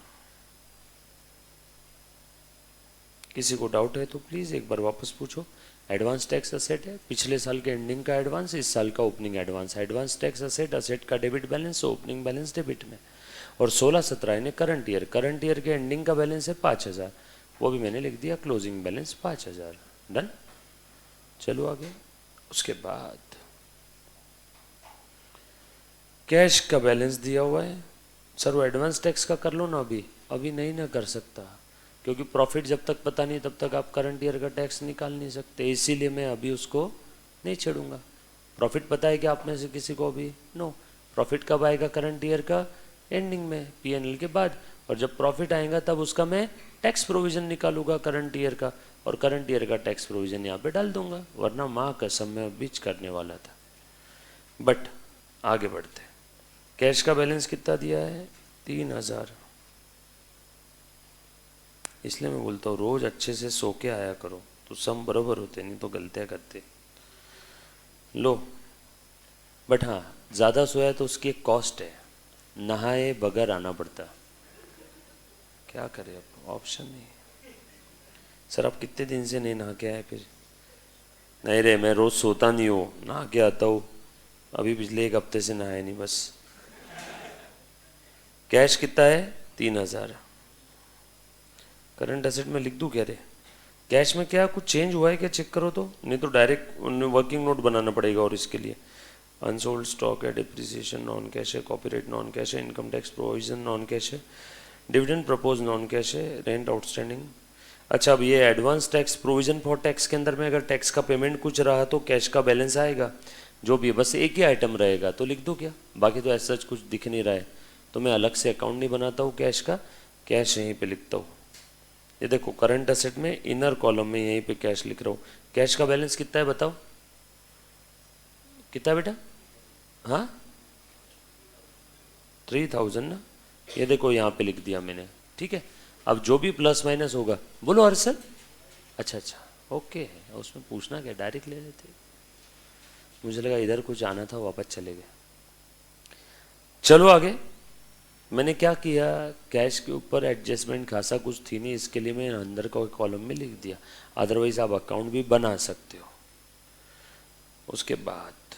किसी को डाउट है तो प्लीज़ एक बार वापस पूछो। एडवांस टैक्स असेट है, पिछले साल के एंडिंग का एडवांस, इस साल का opening advance. Advance tax asset, asset का debit balance, opening balance debit में। और 16-17 इन्हें करंट ईयर के एंडिंग का बैलेंस है 5000, वो भी मैंने लिख दिया क्लोजिंग बैलेंस 5000। डन। चलो आगे। उसके बाद कैश का बैलेंस दिया हुआ है। सर वो एडवांस टैक्स का कर लो ना, अभी नहीं ना कर सकता, क्योंकि प्रॉफिट जब तक पता नहीं तब तक आप करंट ईयर का टैक्स निकाल नहीं सकते, इसीलिए मैं अभी उसको नहीं छेड़ूंगा। प्रॉफिट पता है कि आप में से किसी को अभी? नो। प्रॉफिट कब आएगा? करंट ईयर का एंडिंग में, पीएनएल के बाद। और जब प्रॉफिट आएगा तब उसका मैं टैक्स प्रोविजन निकालूंगा करंट ईयर का, और करंट ईयर का टैक्स प्रोविजन यहाँ पे डाल दूंगा, वरना माँ कसम मैं बीच करने वाला था। बट आगे बढ़ते। कैश का बैलेंस कितना दिया है? 3000। इसलिए मैं बोलता हूँ रोज अच्छे से सो के आया करो तो सम बराबर होते, नहीं तो गलतियाँ करते। लो। बट हाँ, ज़्यादा सोया तो उसकी एक कॉस्ट है, नहाए बगैर आना पड़ता। क्या करें अब, ऑप्शन नहीं। सर आप कितने दिन से नहीं नहा के आए? फिर नहीं रे, मैं रोज़ सोता नहीं हूँ, नहा के आता हूँ। अभी पिछले 1 हफ्ते से नहाया नहीं बस। कैश कितना है? 3000। करंट एसेट में लिख दूं क्या रे? कैश में क्या कुछ चेंज हुआ है क्या? चेक करो तो, नहीं तो डायरेक्ट वर्किंग नोट बनाना पड़ेगा। और इसके लिए अनसोल्ड स्टॉक है, डिप्रिसिएशन नॉन कैश है, कॉपीराइट नॉन कैश है, income tax provision non cash है, डिविडेंड प्रपोज नॉन कैश है, रेंट आउटस्टैंडिंग। अच्छा, अब ये advance tax provision for tax के अंदर में अगर टैक्स का पेमेंट कुछ रहा तो कैश का बैलेंस आएगा, जो भी है। बस एक ही आइटम रहेगा तो लिख दो क्या? बाकी तो ऐसा कुछ दिख नहीं रहा है, तो मैं अलग से अकाउंट नहीं बनाता हूँ कैश का, कैश यहीं पे लिखता हूँ। ये देखो करंट एसेट में इनर कॉलम में यहीं पे कैश लिख रहा हूँ। कैश का बैलेंस कितना है बताओ? कितना है बेटा? हाँ 3000 ना, ये देखो यहाँ पे लिख दिया मैंने, ठीक है। अब जो भी प्लस माइनस होगा, बोलो हर्षद। अच्छा ओके है, उसमें पूछना क्या, डायरेक्ट ले लेते। मुझे लगा इधर कुछ आना था, वापस चले गए। चलो आगे। मैंने क्या किया, कैश के ऊपर एडजस्टमेंट खासा कुछ थी नहीं, इसके लिए मैं अंदर का कॉलम में लिख दिया। अदरवाइज आप अकाउंट भी बना सकते हो। उसके बाद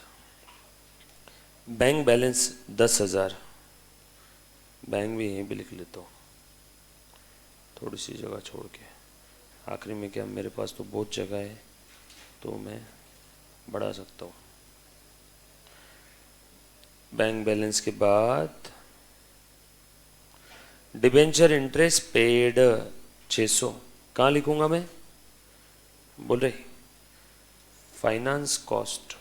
बैंक बैलेंस 10,000, बैंक भी यहीं पे लिख लेता हूँ, थोड़ी सी जगह छोड़ के। आखिरी में क्या, मेरे पास तो बहुत जगह है तो मैं बढ़ा सकता हूँ। बैंक बैलेंस के बाद डिबेंचर इंटरेस्ट पेड 600, कहाँ लिखूंगा मैं? बोल रहे फाइनेंस कॉस्ट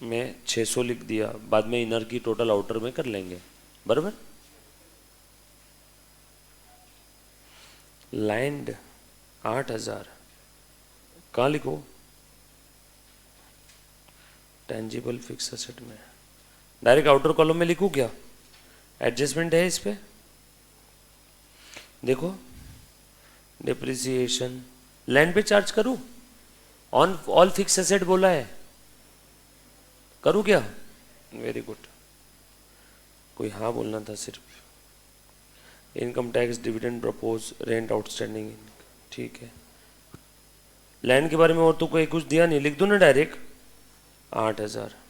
में 600 लिख दिया, बाद में इनर की टोटल आउटर में कर लेंगे, बराबर। लैंड 8000, कहाँ लिखो? टेंजिबल फिक्स एसेट में। डायरेक्ट आउटर कॉलम में लिखूं क्या? एडजस्टमेंट है इस पे, देखो डिप्रिसिएशन। लैंड पे चार्ज करूं? ऑन ऑल फिक्स एसेट बोला है, करूं क्या? वेरी गुड, कोई हाँ बोलना था सिर्फ। Income tax, dividend propose, rent outstanding, ठीक है। लैंड के बारे में और तो कोई कुछ दिया नहीं, लिख दो ना डायरेक्ट 8000।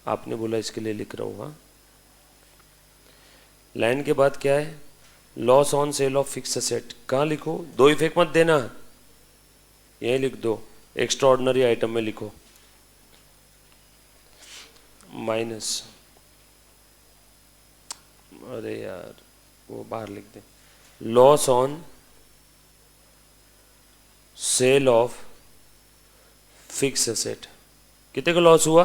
आपने बोला इसके लिए लिख रहा हूँ। हाँ, लाइन के बाद क्या है? Loss on sale of fix asset, कहाँ लिखो? दो इफेक्ट मत देना, यही लिख दो, एक्स्ट्रा ऑर्डिनरी आइटम में लिखो। माइनस, अरे यार वो बाहर लिख दे, loss on sale of fix asset. कितने का लॉस हुआ,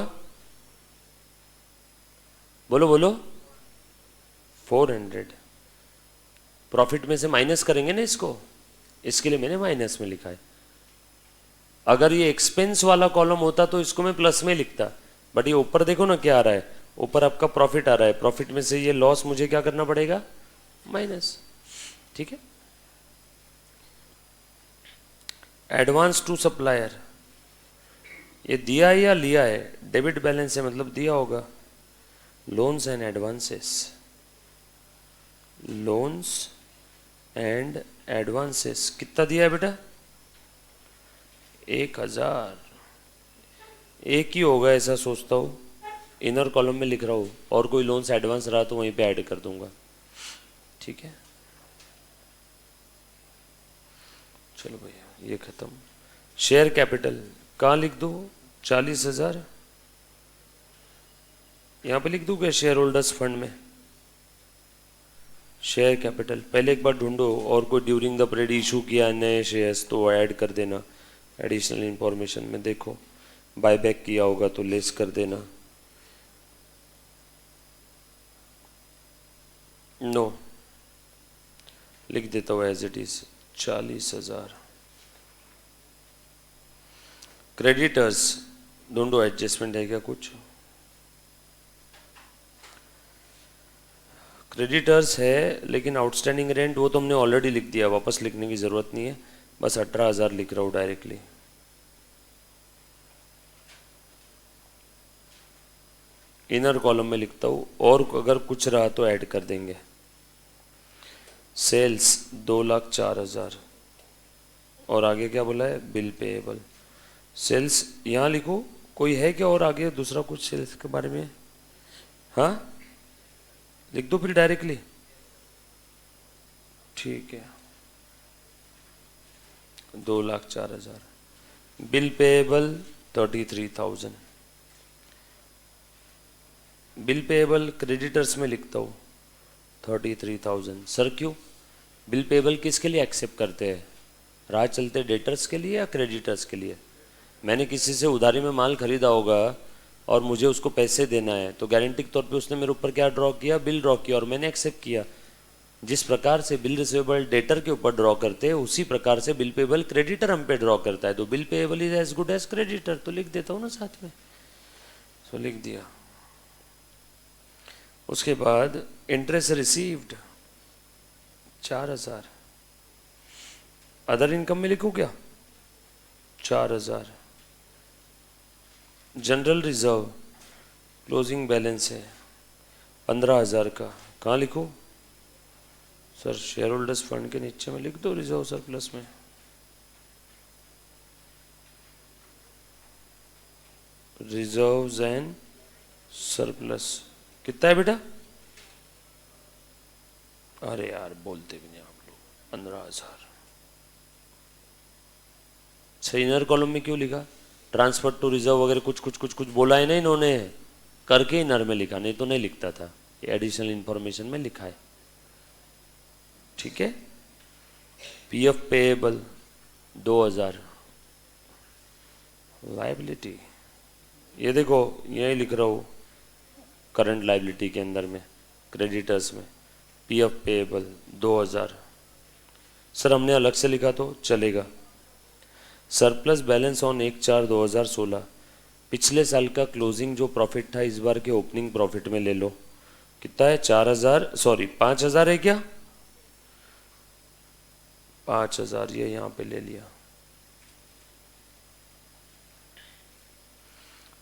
बोलो बोलो, 400। प्रॉफिट में से माइनस करेंगे ना इसको, इसके लिए मैंने माइनस में लिखा है। अगर ये एक्सपेंस वाला कॉलम होता तो इसको मैं प्लस में लिखता, बट ये ऊपर देखो ना क्या आ रहा है, ऊपर आपका प्रॉफिट आ रहा है, प्रॉफिट में से ये लॉस मुझे क्या करना पड़ेगा, माइनस। ठीक है। एडवांस टू सप्लायर, ये दिया है या लिया है, डेबिट बैलेंस है मतलब दिया होगा। Loans and advances, loans and advances कितना दिया है बेटा, 1000। एक ही होगा ऐसा सोचता हूँ, इनर कॉलम में लिख रहा हूँ, और कोई लोन्स एडवांस रहा तो वहीं पे ऐड कर दूंगा। ठीक है, चलो भैया ये खत्म। शेयर कैपिटल कहाँ लिख दो, 40,000 यहाँ पे लिख दूँ क्या, शेयर होल्डर्स फंड में। शेयर कैपिटल पहले एक बार ढूंढो, और कोई ड्यूरिंग द पीरियड इशू किया नए शेयर्स तो ऐड कर देना एडिशनल इंफॉर्मेशन में। देखो बायबैक किया होगा तो लेस कर देना। नो लिख देता हूँ एज इट इज 40,000। क्रेडिटर्स ढूंढो, एडजस्टमेंट है क्या कुछ, क्रेडिटर्स है लेकिन आउटस्टैंडिंग रेंट वो तो हमने ऑलरेडी लिख दिया, वापस लिखने की ज़रूरत नहीं है, बस 18,000 लिख रहा हूँ डायरेक्टली। इनर कॉलम में लिखता हूँ, और अगर कुछ रहा तो ऐड कर देंगे। सेल्स 2,04,000, और आगे क्या बोला है, बिल पेएबल। सेल्स यहाँ लिखो, कोई है क्या और आगे दूसरा कुछ सेल्स के बारे में, हाँ लिख दो फिर डायरेक्टली। ठीक है, 2,04,000। Bill payable 33,000। Bill payable creditors में लिखता हूँ 33,000। सर क्यों, बिल पेएबल किसके लिए एक्सेप्ट करते हैं, राह चलते डेटर्स के लिए या क्रेडिटर्स के लिए। मैंने किसी से उधारी में माल खरीदा होगा और मुझे उसको पैसे देना है, तो गारंटी के तौर पे उसने मेरे ऊपर क्या ड्रॉ किया, बिल ड्रॉ किया, और मैंने एक्सेप्ट किया। जिस प्रकार से बिल रिसीवेबल डेटर के ऊपर ड्रॉ करते हैं उसी प्रकार से बिल पेएबल क्रेडिटर हम पे ड्रॉ करता है, तो bill payable is as good as creditor, तो लिख देता हूँ ना साथ में, तो लिख दिया। उसके बाद इंटरेस्ट रिसीव्ड 4,000। अदर इनकम में लिखूँ क्या, 4,000। जनरल रिजर्व क्लोजिंग बैलेंस है 15,000 का, कहाँ लिखूँ सर, शेयर होल्डर्स फंड के नीचे में लिख दो रिजर्व सरप्लस में। रिजर्व्स एंड सरप्लस कितना है बेटा, अरे यार बोलते भी नहीं आप लोग, 15,000। सही इनर कॉलम में क्यों लिखा, ट्रांसफर टू रिजर्व वगैरह कुछ कुछ कुछ कुछ बोला है ना इन्होंने, करके इनर में लिखा, नहीं तो नहीं लिखता था, ये एडिशनल इंफॉर्मेशन में लिखा है। ठीक है। PF payable 2,000। लायबिलिटी ये देखो यही लिख रहा हूँ करंट लायबिलिटी के अंदर में, क्रेडिटर्स में पीएफ पेएबल 2,000। सर हमने अलग से लिखा तो चलेगा। सरप्लस बैलेंस ऑन 1/4/2016, पिछले साल का क्लोजिंग जो प्रॉफिट था इस बार के ओपनिंग प्रॉफिट में ले लो, कितना है 4,000, सॉरी 5,000 है क्या, 5,000 ये यहाँ पे ले लिया।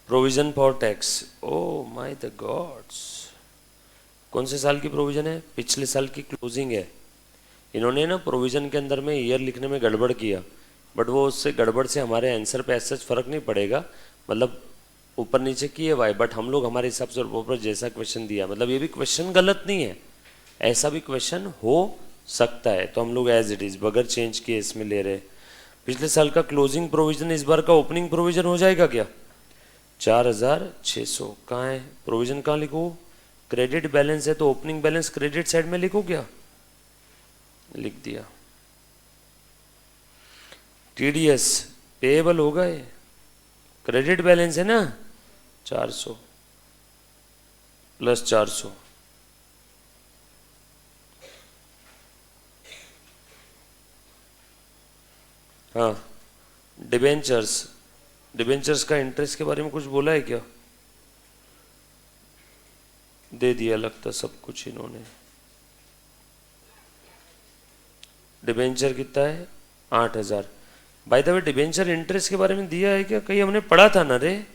Provision for tax, oh my the gods, कौन से साल की प्रोविजन है, पिछले साल की क्लोजिंग है। इन्होंने ना प्रोविजन के अंदर में ईयर लिखने में गड़बड़ किया, बट वो उससे गड़बड़ से हमारे आंसर पे ऐसा फर्क नहीं पड़ेगा, मतलब ऊपर नीचे किए वाई, बट हम लोग हमारे हिसाब से ऊपर जैसा क्वेश्चन दिया, मतलब ये भी क्वेश्चन गलत नहीं है, ऐसा भी क्वेश्चन हो सकता है, तो हम लोग एज इट इज बगैर चेंज किए इसमें ले रहे। पिछले साल का क्लोजिंग प्रोविजन इस बार का ओपनिंग प्रोविजन हो जाएगा क्या, 4600 कहाँ है? प्रोविजन कहाँ लिखो? क्रेडिट बैलेंस है तो ओपनिंग बैलेंस क्रेडिट साइड में लिखो क्या? लिख दिया। टीडीएस पेएबल होगा, ये क्रेडिट बैलेंस है ना, 400 प्लस 400, हाँ। डिबेंचर्स का इंटरेस्ट के बारे में कुछ बोला है क्या? दे दिया लगता सब कुछ इन्होंने। डिबेंचर कितना है? 8000। By the way debenture interest के बारे में दिया है क्या? कहीं हमने पढ़ा था ना रे।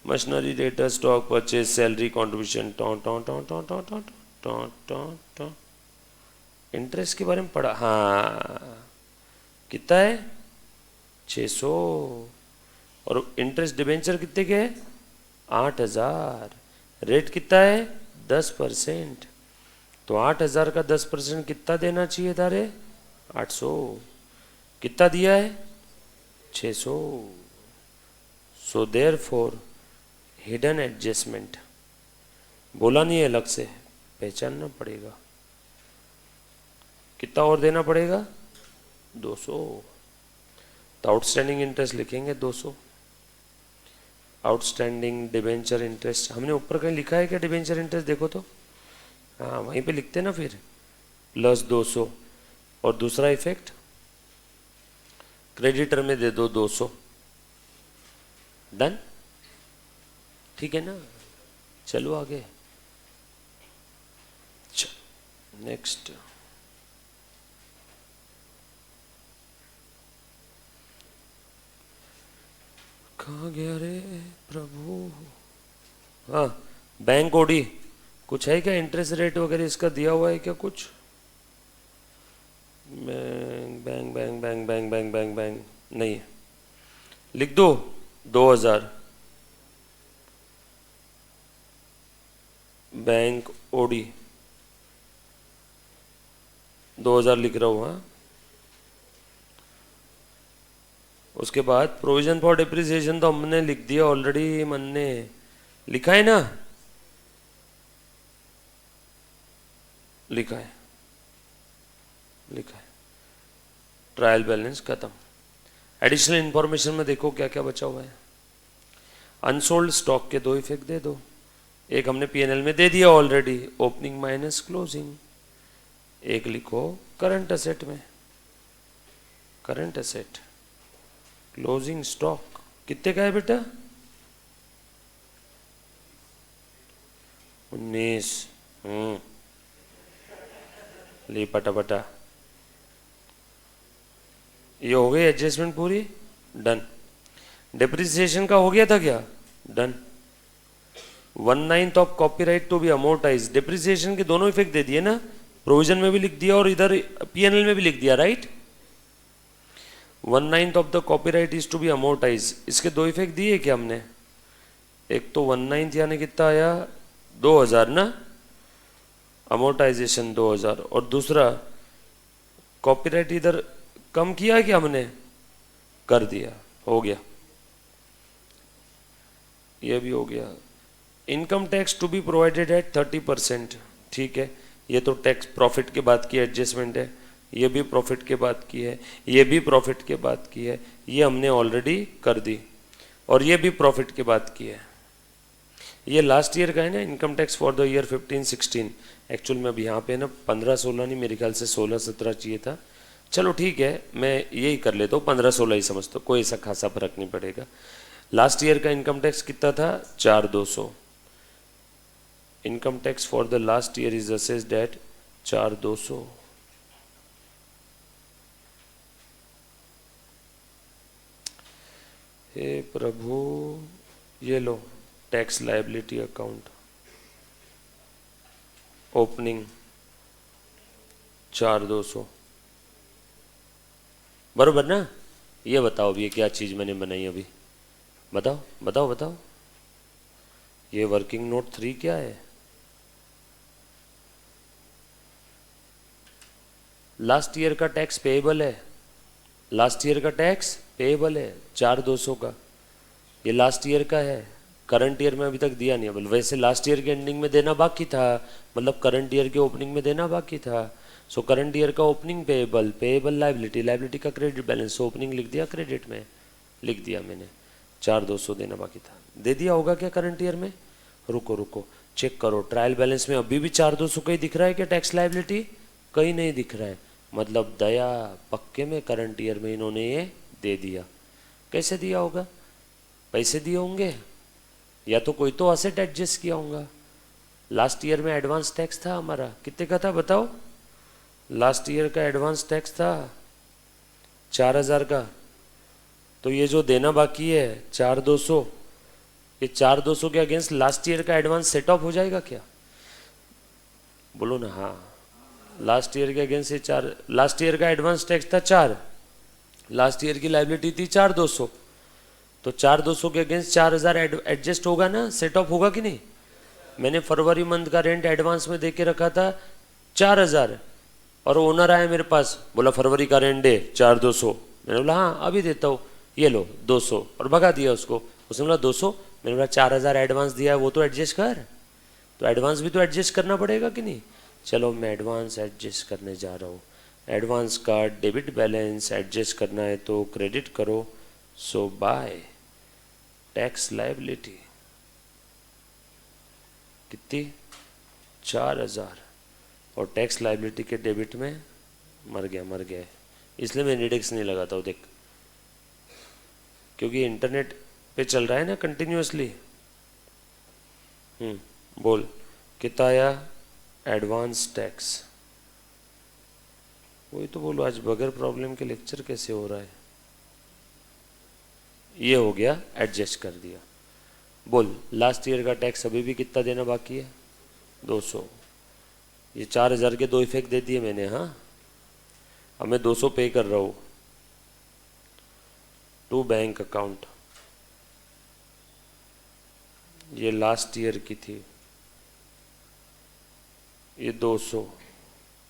Machinery data stock purchase salary contribution interest के बारे में पढ़ा, हाँ। कितना है? 600। और इंटरेस्ट डिबेंचर कितने के है? 8000। रेट कितना है? 10%। तो 8000 का 10% कितना देना चाहिए था रे? 800। कितना दिया है? 600। So therefore hidden adjustment, बोला नहीं है अलग से, पहचानना पड़ेगा। कितना और देना पड़ेगा? 200। तो आउटस्टैंडिंग इंटरेस्ट लिखेंगे 200। आउटस्टैंडिंग डिबेंचर इंटरेस्ट हमने ऊपर कहीं लिखा है क्या? डिबेंचर इंटरेस्ट देखो तो, हाँ वहीं पे लिखते ना फिर, प्लस 200। और दूसरा इफेक्ट क्रेडिटर में दे दो 200। डन, ठीक है ना? चलो आगे। नेक्स्ट, कहाँ गया रे प्रभु? हाँ, बैंक ओडी कुछ है क्या? इंटरेस्ट रेट वगैरह इसका दिया हुआ है क्या कुछ? Bank bank bank bank bank bank bank bank नहीं है, लिख दो 2000। बैंक ओडी 2000 लिख रहा हूँ, हाँ। उसके बाद प्रोविजन फॉर डिप्रिसिएशन तो हमने लिख दिया ऑलरेडी, मन ने लिखा है ना, लिखा है, लिखा है। ट्रायल बैलेंस खत्म। एडिशनल इंफॉर्मेशन में देखो क्या क्या बचा हुआ है। अनसोल्ड स्टॉक के 2 इफेक्ट दे दो। एक हमने पीएनएल में दे दिया ऑलरेडी, ओपनिंग माइनस क्लोजिंग। एक लिखो करंट असेट में, करंट असेट क्लोजिंग स्टॉक कितने का है बेटा? 19। ली पटा ये हो गई एडजस्टमेंट पूरी, डन। डिप्रिसिएशन का हो गया था क्या? Done. 1/9 of copyright to be amortise, depreciation के दोनों इफेक्ट दे दिए ना, प्रोविजन में भी लिख दिया और इधर पीएनएल में भी लिख दिया, right. 1/9 of the copyright is to be amortise, इसके 2 इफेक्ट दिए क्या हमने? एक तो 1/9 यानी कितना आया? 2000 ना, अमोर्टाइजेशन 2000। और दूसरा कॉपीराइट इधर कम किया क्या हमने? कर दिया, हो गया, ये भी हो गया। Income tax to be provided at 30%, ठीक है। ये तो टैक्स प्रॉफिट के बाद की एडजस्टमेंट है, ये भी प्रॉफिट के बाद की है, ये भी प्रॉफिट के बाद की है, ये हमने ऑलरेडी कर दी, और ये भी प्रॉफिट के बाद की है। ये लास्ट ईयर का है ना, income tax for the year 15-16। Actual में अब यहाँ पे ना 15-16 नहीं, मेरे ख्याल से 16-17 चाहिए था। चलो ठीक है, मैं यही कर लेता हूँ, 15-16 ही समझता हूँ, कोई ऐसा खासा फर्क नहीं पड़ेगा। लास्ट ईयर का इनकम टैक्स कितना था? 4200। Income tax for the last year is assessed at 4200। हे प्रभु, ये लो टैक्स लायबिलिटी अकाउंट, ओपनिंग 4200, बरोबर ना? ये बताओ अभी, ये क्या चीज़ मैंने बनाई अभी? बताओ बताओ बताओ। ये वर्किंग नोट 3 क्या है? लास्ट ईयर का टैक्स पेएबल है, लास्ट ईयर का टैक्स पेएबल है 4200 का, ये लास्ट ईयर का है, करंट ईयर में अभी तक दिया नहीं है। बोल वैसे लास्ट ईयर के एंडिंग में देना बाकी था, मतलब करंट ईयर के ओपनिंग में देना बाकी था। सो करंट ईयर का opening payable, payable liability, liability का क्रेडिट बैलेंस, ओपनिंग लिख दिया, क्रेडिट में लिख दिया मैंने, 4,200 देना बाकी था। दे दिया होगा क्या करंट ईयर में? रुको रुको चेक करो, ट्रायल बैलेंस में अभी भी 4,200 का ही दिख रहा है क्या टैक्स लाइबिलिटी? कहीं नहीं दिख रहा है, मतलब दया पक्के में करंट ईयर में इन्होंने ये दे दिया। कैसे दिया होगा? पैसे दिए होंगे या तो कोई तो असेट एडजस्ट किया होगा। लास्ट ईयर में एडवांस टैक्स था हमारा, कितने का था बताओ? लास्ट ईयर का एडवांस टैक्स था 4,000 का। तो ये जो देना बाकी है 4,200, ये 4,200 के अगेंस्ट लास्ट ईयर का एडवांस सेट ऑफ हो जाएगा क्या? बोलो ना हाँ। लास्ट ईयर के अगेंस्ट ये लास्ट ईयर का एडवांस टैक्स था 4, लास्ट ईयर की लाइबिलिटी थी 4,200, तो 4,200 के अगेंस्ट 4,000 एडजस्ट होगा ना, सेट ऑफ होगा कि नहीं? मैंने फरवरी मंथ का रेंट एडवांस में दे के रखा था 4,000 और ओनर आया मेरे पास, बोला फरवरी का रेंट दे 4,200। मैंने बोला हाँ अभी देता हूँ, ये लो 200 और भगा दिया उसको। उसने बोला 200, मैंने बोला 4,000 एडवांस दिया है वो तो एडजस्ट कर, तो एडवांस भी तो एडजस्ट करना पड़ेगा कि नहीं? चलो मैं एडवांस एडजस्ट करने जा रहा हूँ। एडवांस का डेबिट बैलेंस एडजस्ट करना है तो क्रेडिट करो। सो बाय टैक्स लाइबिलिटी कितनी? 4,000 और टैक्स लाइबिलिटी के डेबिट में मर गया, इसलिए मैं इंडेक्स नहीं लगाता हूँ देख, क्योंकि इंटरनेट पे चल रहा है ना कंटिन्यूअसली। बोल कितना आया एडवांस टैक्स? वही तो बोलो, आज बगैर प्रॉब्लम के लेक्चर कैसे हो रहा है। ये हो गया, एडजस्ट कर दिया। बोल लास्ट ईयर का टैक्स अभी भी कितना देना बाकी है? 200। ये 4,000 के 2 इफेक्ट दे दिए मैंने। हाँ अब मैं 200 पे कर रहा हूँ टू बैंक अकाउंट। ये लास्ट ईयर की थी, ये 200,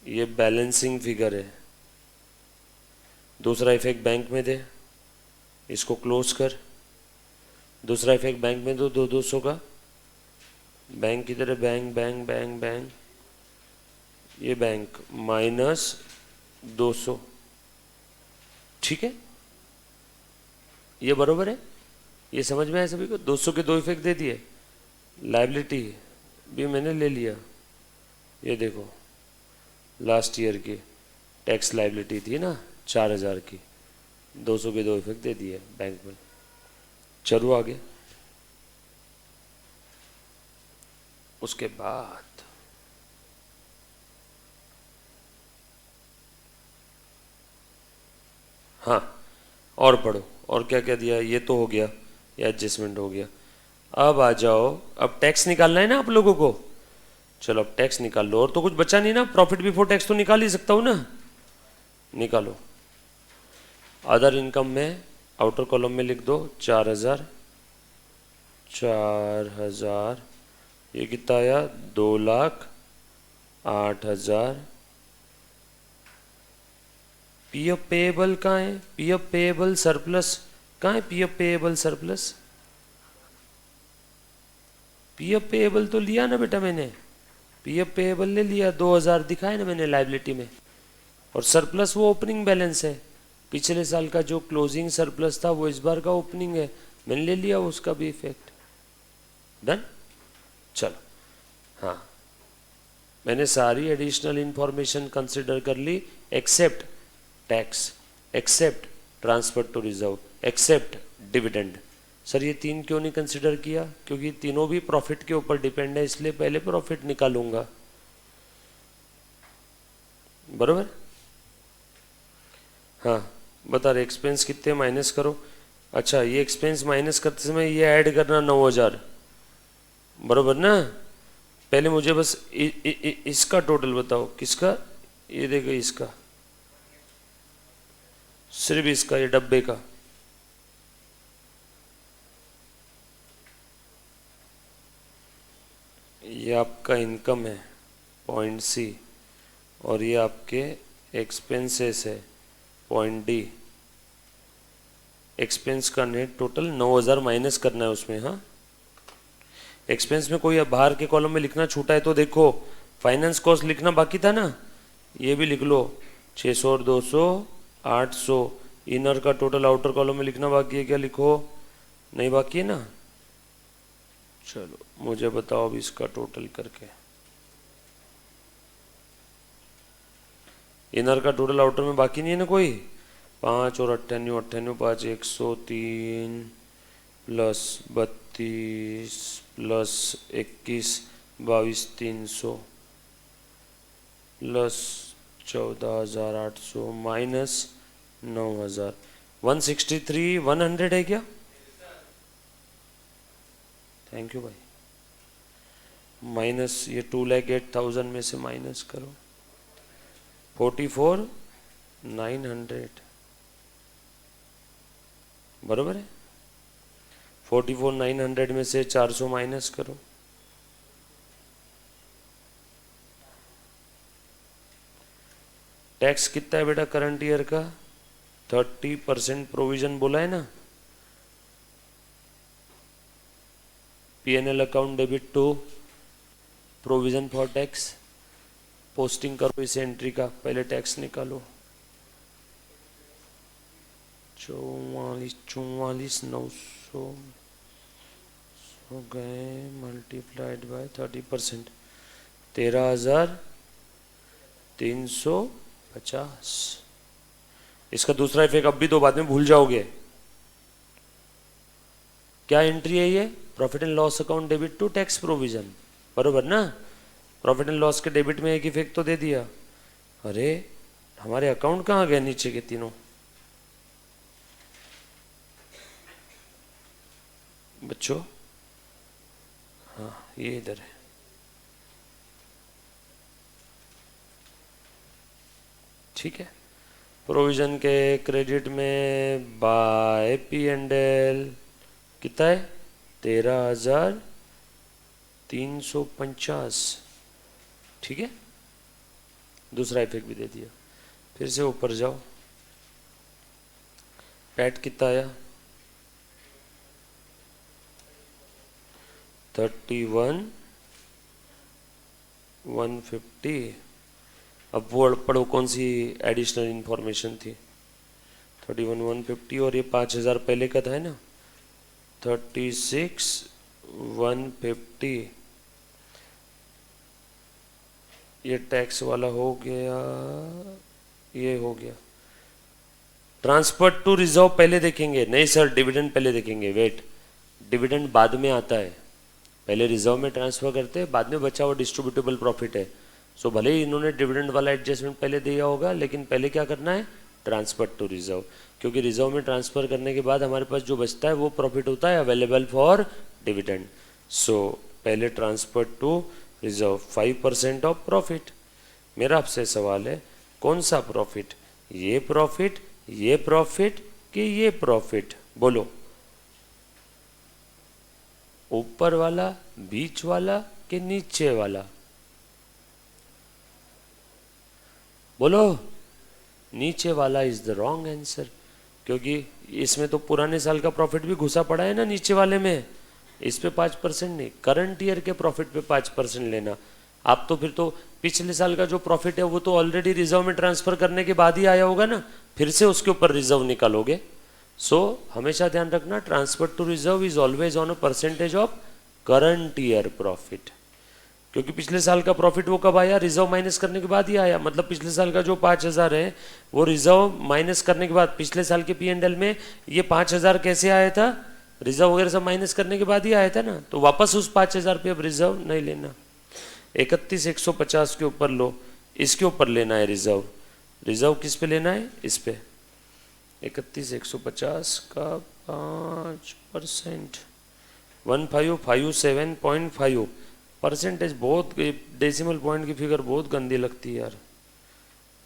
ये बैलेंसिंग फिगर है। दूसरा इफेक्ट बैंक में दे, इसको क्लोज कर। दूसरा इफेक्ट बैंक में दो 200 का। बैंक किधर है? बैंक बैंक बैंक बैंक, ये बैंक माइनस 200, ठीक है? ये बरोबर है? ये समझ में आया सभी को? 200 के 2 इफेक्ट दे दिए। लाइबिलिटी भी मैंने ले लिया, ये देखो लास्ट ईयर की टैक्स लाइबिलिटी थी ना 4,000 की, 200 के 2 इफेक्ट दे दिए बैंक में। चलो आगे। उसके बाद हाँ और पढ़ो, और क्या क्या दिया? ये तो हो गया, ये एडजस्टमेंट हो गया। अब आ जाओ, अब टैक्स निकालना है ना आप लोगों को। चलो अब टैक्स निकाल लो, और तो कुछ बचा नहीं ना, प्रॉफिट बिफोर टैक्स तो निकाल ही सकता हूँ ना, निकालो। अदर इनकम में आउटर कॉलम में लिख दो 4,000, 4,000, ये कितना आया? 2,08,000। पीएफ पेएबल कहाँ है? पीएफ पेएबल सरप्लस कहाँ है? PF payable surplus, PF payable तो लिया ना बेटा मैंने, पीएफ पेएबल ले लिया, 2,000 दिखाया ना मैंने लाइबिलिटी में। और सरप्लस वो ओपनिंग बैलेंस है, पिछले साल का जो क्लोजिंग सरप्लस था वो इस बार का ओपनिंग है, मैंने ले लिया उसका भी इफेक्ट। डन? चलो हाँ, मैंने सारी एडिशनल इंफॉर्मेशन कंसिडर कर ली, except tax, except transfer to reserve, except dividend. Sir ये 3 क्यों नहीं कंसिडर किया? क्योंकि तीनों भी प्रॉफिट के ऊपर डिपेंड है, इसलिए पहले प्रॉफिट निकालूंगा। बरोबर? हाँ बता रहे, एक्सपेंस कितने माइनस करो। अच्छा ये एक्सपेंस माइनस करते समय ये ऐड करना 9,000, बरोबर ना? पहले मुझे बस इसका टोटल बताओ। किसका? ये देखो इसका, सिर्फ इसका, ये डब्बे का। ये आपका इनकम है पॉइंट सी, और ये आपके एक्सपेंसेस है पॉइंट डी। एक्सपेंस का नेट टोटल 9,000 माइनस करना है उसमें। हाँ एक्सपेंस में कोई बाहर के कॉलम में लिखना छूटा है तो देखो, फाइनेंस कॉस्ट लिखना बाकी था ना, ये भी लिख लो 600 और 200 800। इनर का टोटल आउटर कॉलम में लिखना बाकी है क्या? लिखो, नहीं बाकी है ना? चलो मुझे बताओ अब इसका टोटल करके। इनर का टोटल आउटर में बाकी नहीं है ना कोई? 5 और 98, 98 5 103 प्लस 32 प्लस 21 22 300 प्लस 14,800 माइनस 9,000 163 100 है क्या? थैंक यू भाई। माइनस ये 2,08,000 में से माइनस करो 44,900 बराबर है। 44,900 में से 400 माइनस करो, टैक्स कितना है बेटा करंट ईयर का? 30% प्रोविजन बोला है ना। PNL account debit to provision for tax, posting करो इस एंट्री का, पहले टैक्स निकालो 44,900 हो गए मल्टीप्लाइड बाय 30%, 13,350। इसका दूसरा इफेक्ट अब भी तो बाद में भूल जाओगे। क्या एंट्री है ये? Profit and loss account debit to tax provision, बरोबर ना। प्रॉफिट एंड लॉस के डेबिट में एक इफेक्ट तो दे दिया। अरे हमारे अकाउंट कहाँ गए नीचे के तीनों बच्चों? हाँ ये इधर है। ठीक है, प्रोविजन के क्रेडिट में बाय पी एंड एल कितना है? 13,350। ठीक है, दूसरा इफेक्ट भी दे दिया। फिर से ऊपर जाओ, पैट कितना आया? 31,150। अब वो पढ़ो कौन सी एडिशनल इंफॉर्मेशन थी? 31,150 और ये 5,000 पहले का था है ना, 36,150। ये टैक्स वाला हो गया, ये हो गया। ट्रांसफर टू रिजर्व पहले देखेंगे, नहीं सर डिविडेंड पहले देखेंगे। वेट, डिविडेंड बाद में आता है, पहले रिजर्व में ट्रांसफर करते हैं, बाद में बचा हुआ डिस्ट्रीब्यूटेबल प्रॉफिट है। सो भले ही इन्होंने डिविडेंड वाला एडजस्टमेंट पहले दिया होगा, लेकिन पहले क्या करना है? ट्रांसफर टू रिजर्व, क्योंकि रिजर्व में ट्रांसफर करने के बाद हमारे पास जो बचता है वो प्रॉफिट होता है अवेलेबल फॉर डिविडेंड। सो पहले transfer to reserve 5% of profit. मेरा आपसे सवाल है, कौन सा प्रॉफिट? ये प्रॉफिट, ये प्रॉफिट कि ये प्रॉफिट? बोलो, ऊपर वाला, बीच वाला कि नीचे वाला? बोलो, नीचे वाला इज द रॉन्ग आंसर, क्योंकि इसमें तो पुराने साल का प्रॉफिट भी घुसा पड़ा है ना नीचे वाले में। इस पे 5% नहीं, करंट ईयर के प्रॉफिट पे 5% लेना। आप तो फिर तो पिछले साल का जो प्रॉफिट है वो तो ऑलरेडी रिजर्व में ट्रांसफर करने के बाद ही आया होगा ना, फिर से उसके ऊपर रिजर्व निकालोगे। सो हमेशा ध्यान रखना, transfer to reserve is always on a percentage of current year profit, क्योंकि पिछले साल का प्रॉफिट वो कब आया? रिजर्व माइनस करने के बाद ही आया। मतलब पिछले साल का जो 5,000 है वो रिजर्व माइनस करने के बाद, पिछले साल के P&L में ये 5,000 कैसे आया था? रिजर्व वगैरह सब माइनस करने के बाद ही आया था ना। तो वापस उस 5,000 पे अब रिजर्व नहीं लेना। 31,150 के ऊपर लो, इसके ऊपर लेना है रिजर्व। रिजर्व किस पे लेना है? इस पे 31,150 का 5%, 1557.5 परसेंटेज। बहुत डेसिमल पॉइंट की फिगर बहुत गंदी लगती है यार।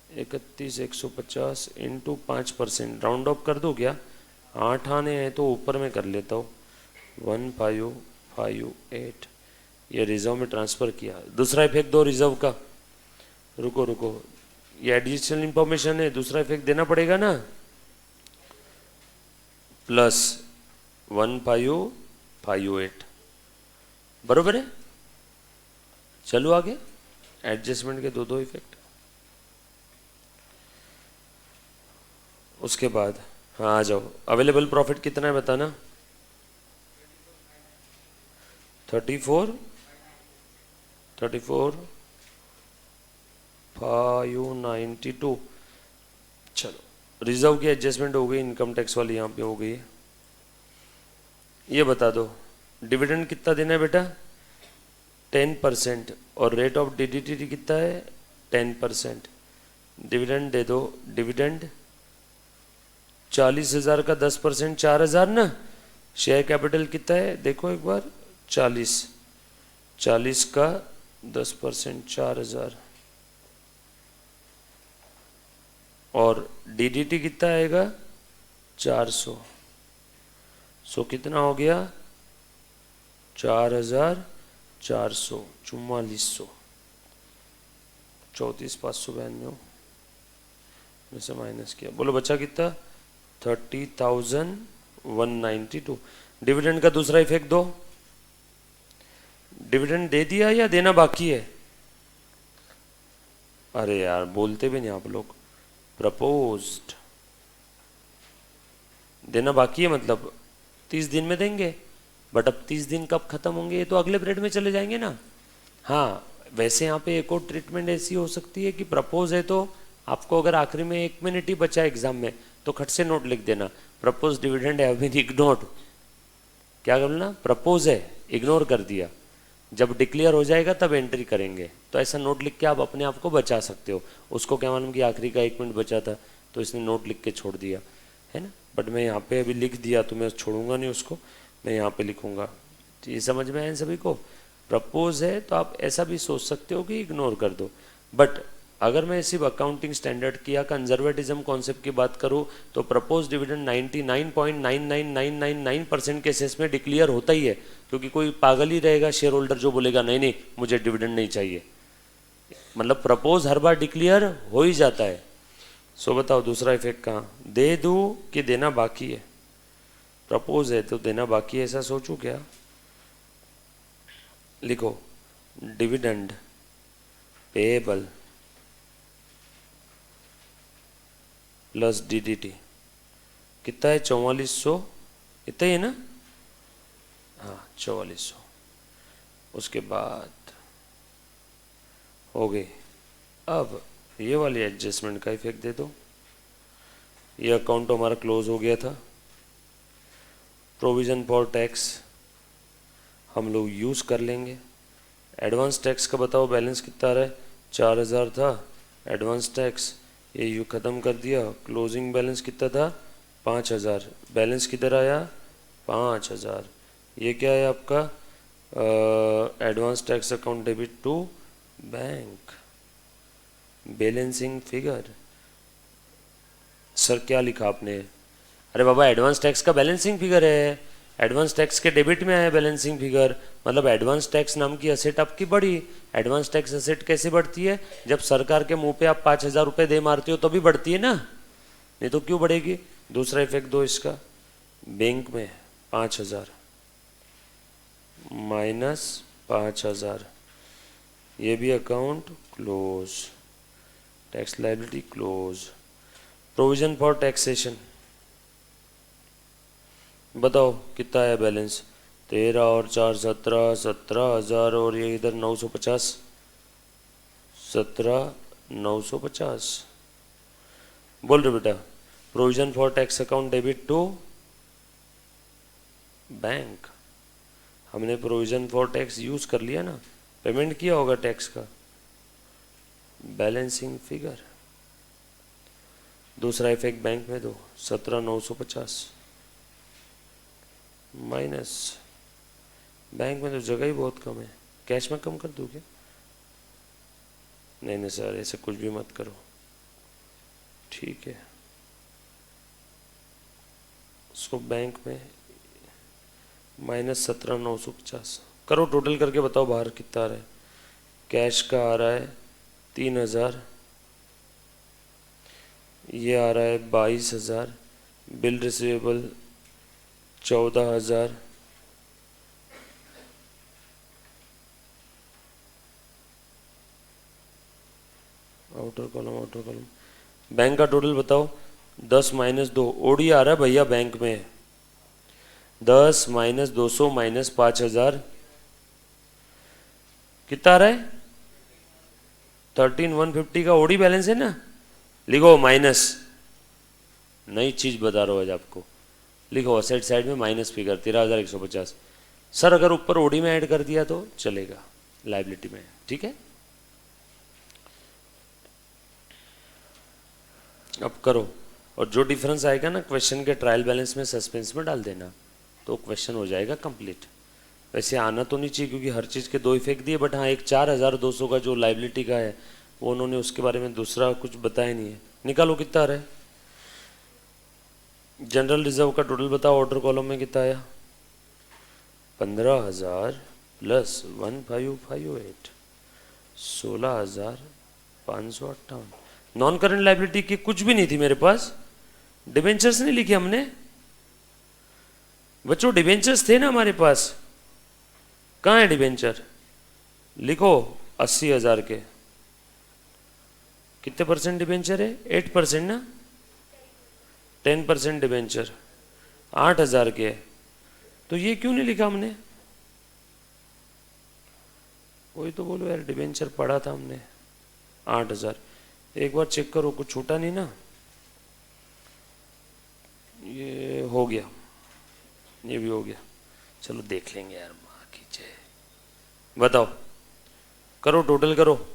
31,150 इंटू 5%, राउंड ऑफ कर दो क्या? 8 आने हैं तो ऊपर में कर लेता हूँ, 1558। ये रिजर्व में ट्रांसफ़र किया। दूसरा इफेक्ट दो रिजर्व का। रुको, ये एडिशनल इंफॉर्मेशन है, दूसरा इफेक्ट देना पड़ेगा ना। प्लस 1558 बरोबर है। चलो आगे, एडजस्टमेंट के दो इफेक्ट। उसके बाद हाँ आ जाओ, अवेलेबल प्रॉफिट कितना है बताना। 34,592। चलो रिजर्व की एडजस्टमेंट हो गई, इनकम टैक्स वाली यहाँ पे हो गई। ये बता दो डिविडेंड कितना देना है बेटा, 10%, और रेट ऑफ डीडीटी कितना है 10%। डिविडेंड दे दो, डिविडेंड 40,000 का 10%, 4,000 ना। शेयर कैपिटल कितना है देखो एक बार, 40 का 10%, 4,000, और डीडीटी कितना आएगा 400। सो कितना हो गया 4,400, 4400, 34,592 में से माइनस किया, बोलो बचा कितना 30,192। डिविडेंड का दूसरा इफेक्ट दो। डिविडेंड दे दिया या देना बाकी है? अरे यार बोलते भी नहीं आप लोग। प्रपोज्ड देना बाकी है, मतलब 30 दिन में देंगे, बट अब 30 दिन कब खत्म होंगे, ये तो अगले पीरियड में चले जाएंगे ना। हाँ वैसे यहाँ पे एक और ट्रीटमेंट ऐसी हो सकती है कि प्रपोज है तो आपको अगर आखिरी में 1 मिनट ही बचा एग्जाम में तो खट से नोट लिख देना, propose dividend have been ignored. क्या करना, प्रपोज है इग्नोर कर दिया, जब डिक्लेयर हो जाएगा तब एंट्री करेंगे, तो ऐसा नोट लिख के आप अपने आप को बचा सकते हो। उसको क्या मालूम कि आखिरी का 1 मिनट बचा था तो इसने नोट लिख के छोड़ दिया है ना, बट मैं यहाँ पे अभी लिख दिया तो मैं छोड़ूंगा नहीं उसको, मैं यहाँ पे लिखूंगा। तो ये समझ में आया सभी को, प्रपोज है तो आप ऐसा भी सोच सकते हो कि इग्नोर कर दो। बट अगर मैं सिर्फ अकाउंटिंग स्टैंडर्ड की या कंजर्वेटिज्म कॉन्सेप्ट की बात करूं तो प्रपोज डिविडेंड 99.99999% केसेस में डिक्लेयर होता ही है, क्योंकि कोई पागल ही रहेगा शेयर होल्डर जो बोलेगा नहीं नहीं मुझे डिविडेंड नहीं चाहिए। मतलब प्रपोज हर बार डिक्लेयर हो ही जाता है। सो बताओ दूसरा इफेक्ट कहाँ, दे दूं कि देना बाकी है। प्रपोज है तो देना बाकी है ऐसा सोचूं क्या, लिखो डिविडेंड पेएबल प्लस डीडीटी कितना है 4400, इतना ही है ना, हाँ 4400। उसके बाद हो गई। अब ये वाली एडजस्टमेंट का इफेक्ट दे दो। ये अकाउंट तो हमारा क्लोज हो गया था। प्रोविजन फॉर टैक्स हम लोग यूज़ कर लेंगे। एडवांस टैक्स का बताओ बैलेंस कितना आ रहा है, 4,000 था एडवांस टैक्स, ये यू ख़त्म कर दिया। क्लोजिंग बैलेंस कितना था 5,000, बैलेंस किधर आया 5,000। ये क्या है आपका advance tax account debit to bank, balancing figure. Sir क्या लिखा आपने, अरे बाबा एडवांस टैक्स का बैलेंसिंग फिगर है, एडवांस टैक्स के डेबिट में आया बैलेंसिंग फिगर, मतलब एडवांस टैक्स नाम की असेट आपकी बढ़ी। एडवांस टैक्स असेट कैसे बढ़ती है, जब सरकार के मुंह पे आप 5,000 रुपये दे मारते हो तभी बढ़ती है ना, नहीं तो क्यों बढ़ेगी। दूसरा इफेक्ट दो इसका, बैंक में 5,000 माइनस 5,000, ये भी account close, tax liability close. Provision for taxation बताओ कितना है बैलेंस, 13 और 4 17, 17,000, और ये इधर 950, 17,950। बोल रहे बेटा provision for tax account debit to bank, हमने प्रोविजन फॉर टैक्स यूज कर लिया ना, पेमेंट किया होगा टैक्स का, बैलेंसिंग फिगर। दूसरा इफेक्ट बैंक में दो, 17,950 माइनस, बैंक में तो जगह ही बहुत कम है, कैश में कम कर दूँ क्या, नहीं नहीं सर ऐसे कुछ भी मत करो, ठीक है। उसको बैंक में माइनस 17,950 करो, टोटल करके बताओ बाहर कितना आ रहा है। कैश का आ रहा है 3,000, ये आ रहा है 22,000, bill receivable 14,000, outer column. Bank का टोटल बताओ। 10 माइनस 2 ओडी आ रहा है भैया बैंक में। 10 माइनस 200 माइनस 5000 कितना आ रहा है? 13150 का ओडी बैलेंस है ना। लिखो माइनस, नई चीज बता रहा हूँ आज आपको। लिखो असेट साइड में माइनस फिगर 13150। सर अगर ऊपर ओडी में ऐड कर दिया तो चलेगा, लाइबिलिटी में, ठीक है। अब करो, और जो डिफरेंस आएगा ना क्वेश्चन के ट्रायल बैलेंस में सस्पेंस में डाल देना, तो क्वेश्चन हो जाएगा कंप्लीट। वैसे आना तो नहीं चाहिए क्योंकि हर चीज़ के 2 इफेक्ट दिए, बट हाँ एक 4200 का जो लाइबिलिटी का है वो उन्होंने उसके बारे में दूसरा कुछ बताया नहीं है। निकालो कितना आ रहा है। जनरल रिजर्व का टोटल बताओ, ऑर्डर कॉलम में कितना आया? 15,000 प्लस 1558, 16,558। नॉन करंट लाइबिलिटी की कुछ भी नहीं थी मेरे पास, डिबेंचर्स नहीं लिखे हमने बच्चों, डिबेंचर्स थे ना हमारे पास। कहाँ है डिबेंचर? लिखो 80,000 के कितने परसेंट डिबेंचर है? 8% ना, 10% डिबेंचर 8,000 के है। तो ये क्यों नहीं लिखा हमने? वही तो बोलो यार, डिबेंचर पढ़ा था हमने 8,000। एक बार चेक करो, कुछ छूटा नहीं ना। ये हो गया, ये भी हो गया। चलो देख लेंगे यार, माँ की जय। बताओ, करो टोटल करो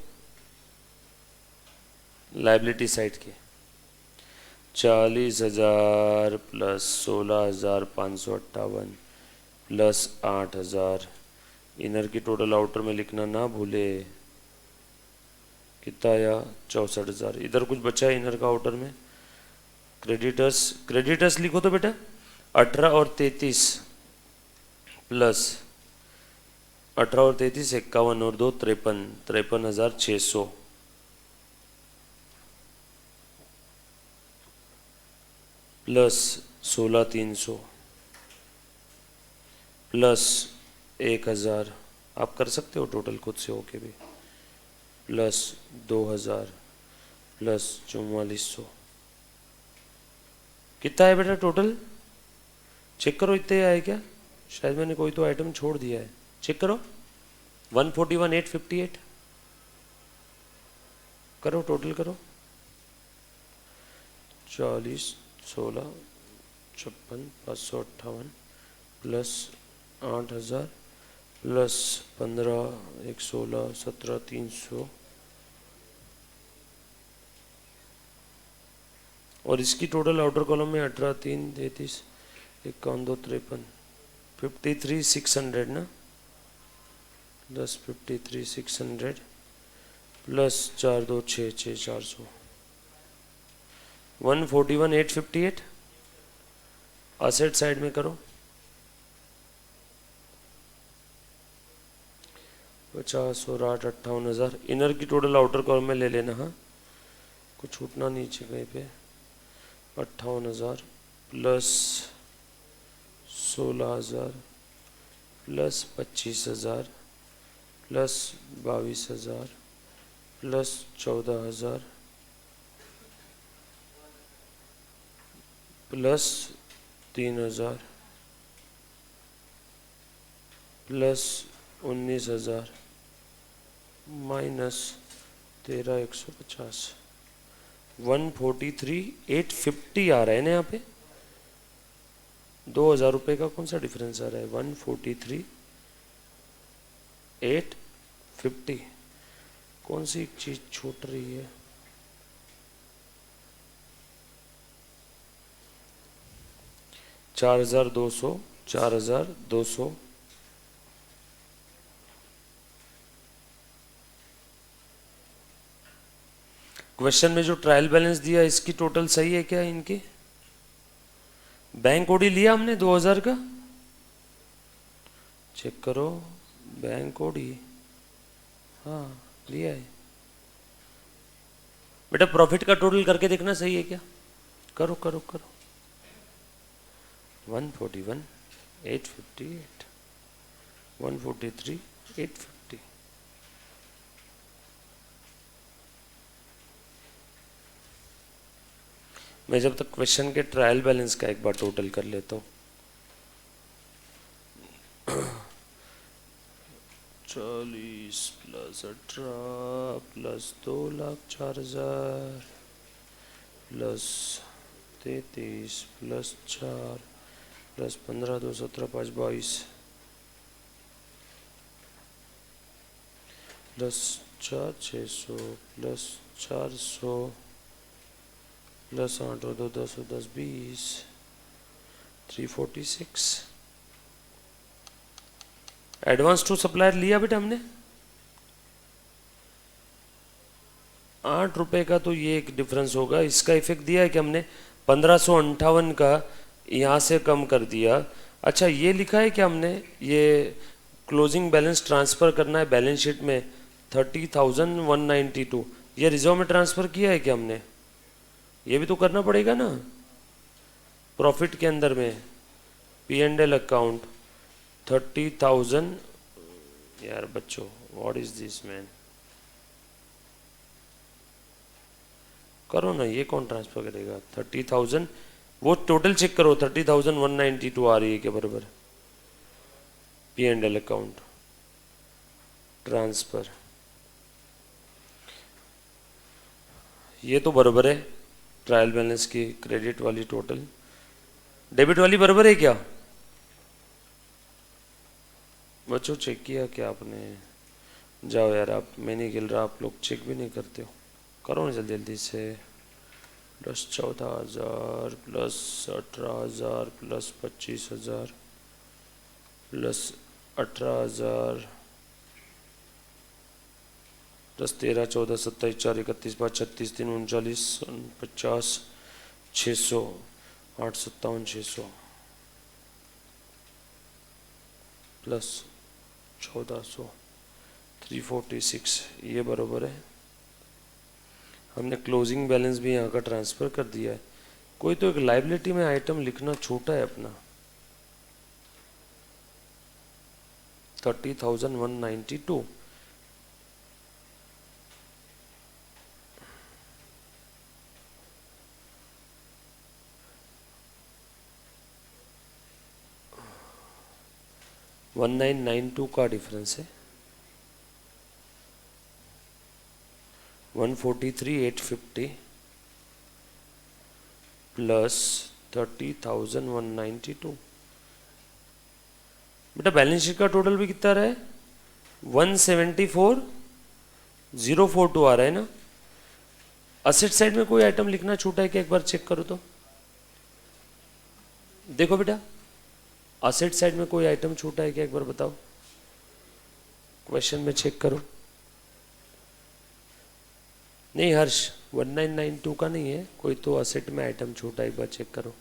लाइबिलिटी साइड की। 40,000 प्लस 16,558 प्लस 8,000। इनर की टोटल आउटर में लिखना ना भूले। कितना आया? 64,000। इधर कुछ बचा है इनर का आउटर में? क्रेडिटर्स लिखो तो बेटा 18 और 33 प्लस 18 और 33 51 और 2 53, 53,600 प्लस 16,300 प्लस 1,000। आप कर सकते हो टोटल खुद से होके भी, प्लस 2,000 प्लस 4400। कितना है बेटा टोटल? चेक करो इतने आए क्या? शायद मैंने कोई तो आइटम छोड़ दिया है, चेक करो। 141,858 करो, टोटल करो। 40, 16, 56, 558 प्लस 8,000 प्लस 15, 1, 16, 17, 300 और इसकी टोटल आउटर कॉलम में 18, 3, 33, 51, 2, 53, 53,600 ना। 10, 53,600 प्लस 4, 2, 6, 6, 400। 141,858 असेट साइड में करो। 50 और 8, 58,000। इनर की टोटल आउटर कॉलम में ले लेना, हाँ कुछ छूटना नीचे कहीं पे। 58,000 plus 16,000 plus 25,000 plus 22,000 plus 14,000 plus 3,000 plus 19,000 minus 13,150। 143,850 आ रहा है ना यहाँ पे। 2,000 रुपये का कौन सा डिफरेंस आ रहा है? 143,850। कौन सी चीज छूट रही है? चार हजार दो सौ, 4,200 क्वेश्चन में जो ट्रायल बैलेंस दिया इसकी टोटल सही है क्या? इनकी बैंक ओडी लिया हमने 2,000 का, चेक करो। बैंक ओडी हाँ लिया है बेटा। प्रॉफिट का टोटल करके देखना सही है क्या? करो करो करो। 141,858, 143,850 मैं जब तक क्वेश्चन के ट्रायल बैलेंस का एक बार टोटल कर लेता हूँ। 40 plus 18 plus 2,04,000 plus 33 plus 4 plus 15 2 17 5 22 plus 4 600 plus 400 plus 8 और 2 10 और 10 20 346। एडवांस टू सप्लायर लिया बेटा हमने 8 रुपए का, तो ये एक डिफरेंस होगा। इसका इफेक्ट दिया है कि हमने 1558 का यहाँ से कम कर दिया। अच्छा ये लिखा है कि हमने ये क्लोजिंग बैलेंस ट्रांसफ़र करना है बैलेंस शीट में 30,192, ये रिजर्व में ट्रांसफ़र किया है कि हमने, ये भी तो करना पड़ेगा ना। प्रॉफिट के अंदर में P&L अकाउंट 30,000, यार बच्चों व्हाट इज दिस मैन, करो ना, ये कौन ट्रांसफर करेगा 30,000, वो टोटल चेक करो 30,192 आ रही है क्या बराबर। P&L अकाउंट ट्रांसफर, ये तो बराबर है ट्रायल बैलेंस की क्रेडिट वाली टोटल। डेबिट वाली बराबर है क्या बच्चों, चेक किया क्या आपने? जाओ यार आप, मैं नहीं गिल रहा, आप लोग चेक भी नहीं करते हो, करो ना जल्दी जल्दी से। Plus 14,000 plus 18,000 plus 25,000 plus 18,000 plus 13 14 27 4 31 5 36 3 39 50 600 8 57 600 plus 1400 346, ये बराबर है। हमने क्लोजिंग बैलेंस भी यहाँ का ट्रांसफ़र कर दिया है। कोई तो एक लाइबिलिटी में आइटम लिखना छोटा है अपना 30,192, $1992 का डिफरेंस है, 143,850 प्लस 30,192। बेटा बैलेंस शीट का टोटल भी कितना रहा है 174,042 आ रहा है ना। असेट साइड में कोई आइटम लिखना छूटा है क्या, एक बार चेक करो तो। देखो बेटा असेट साइड में कोई आइटम छूटा है क्या, एक बार बताओ, क्वेश्चन में चेक करो। नहीं हर्ष 1992 का नहीं है, कोई तो असेट में आइटम छूटा है, एक बार चेक करो।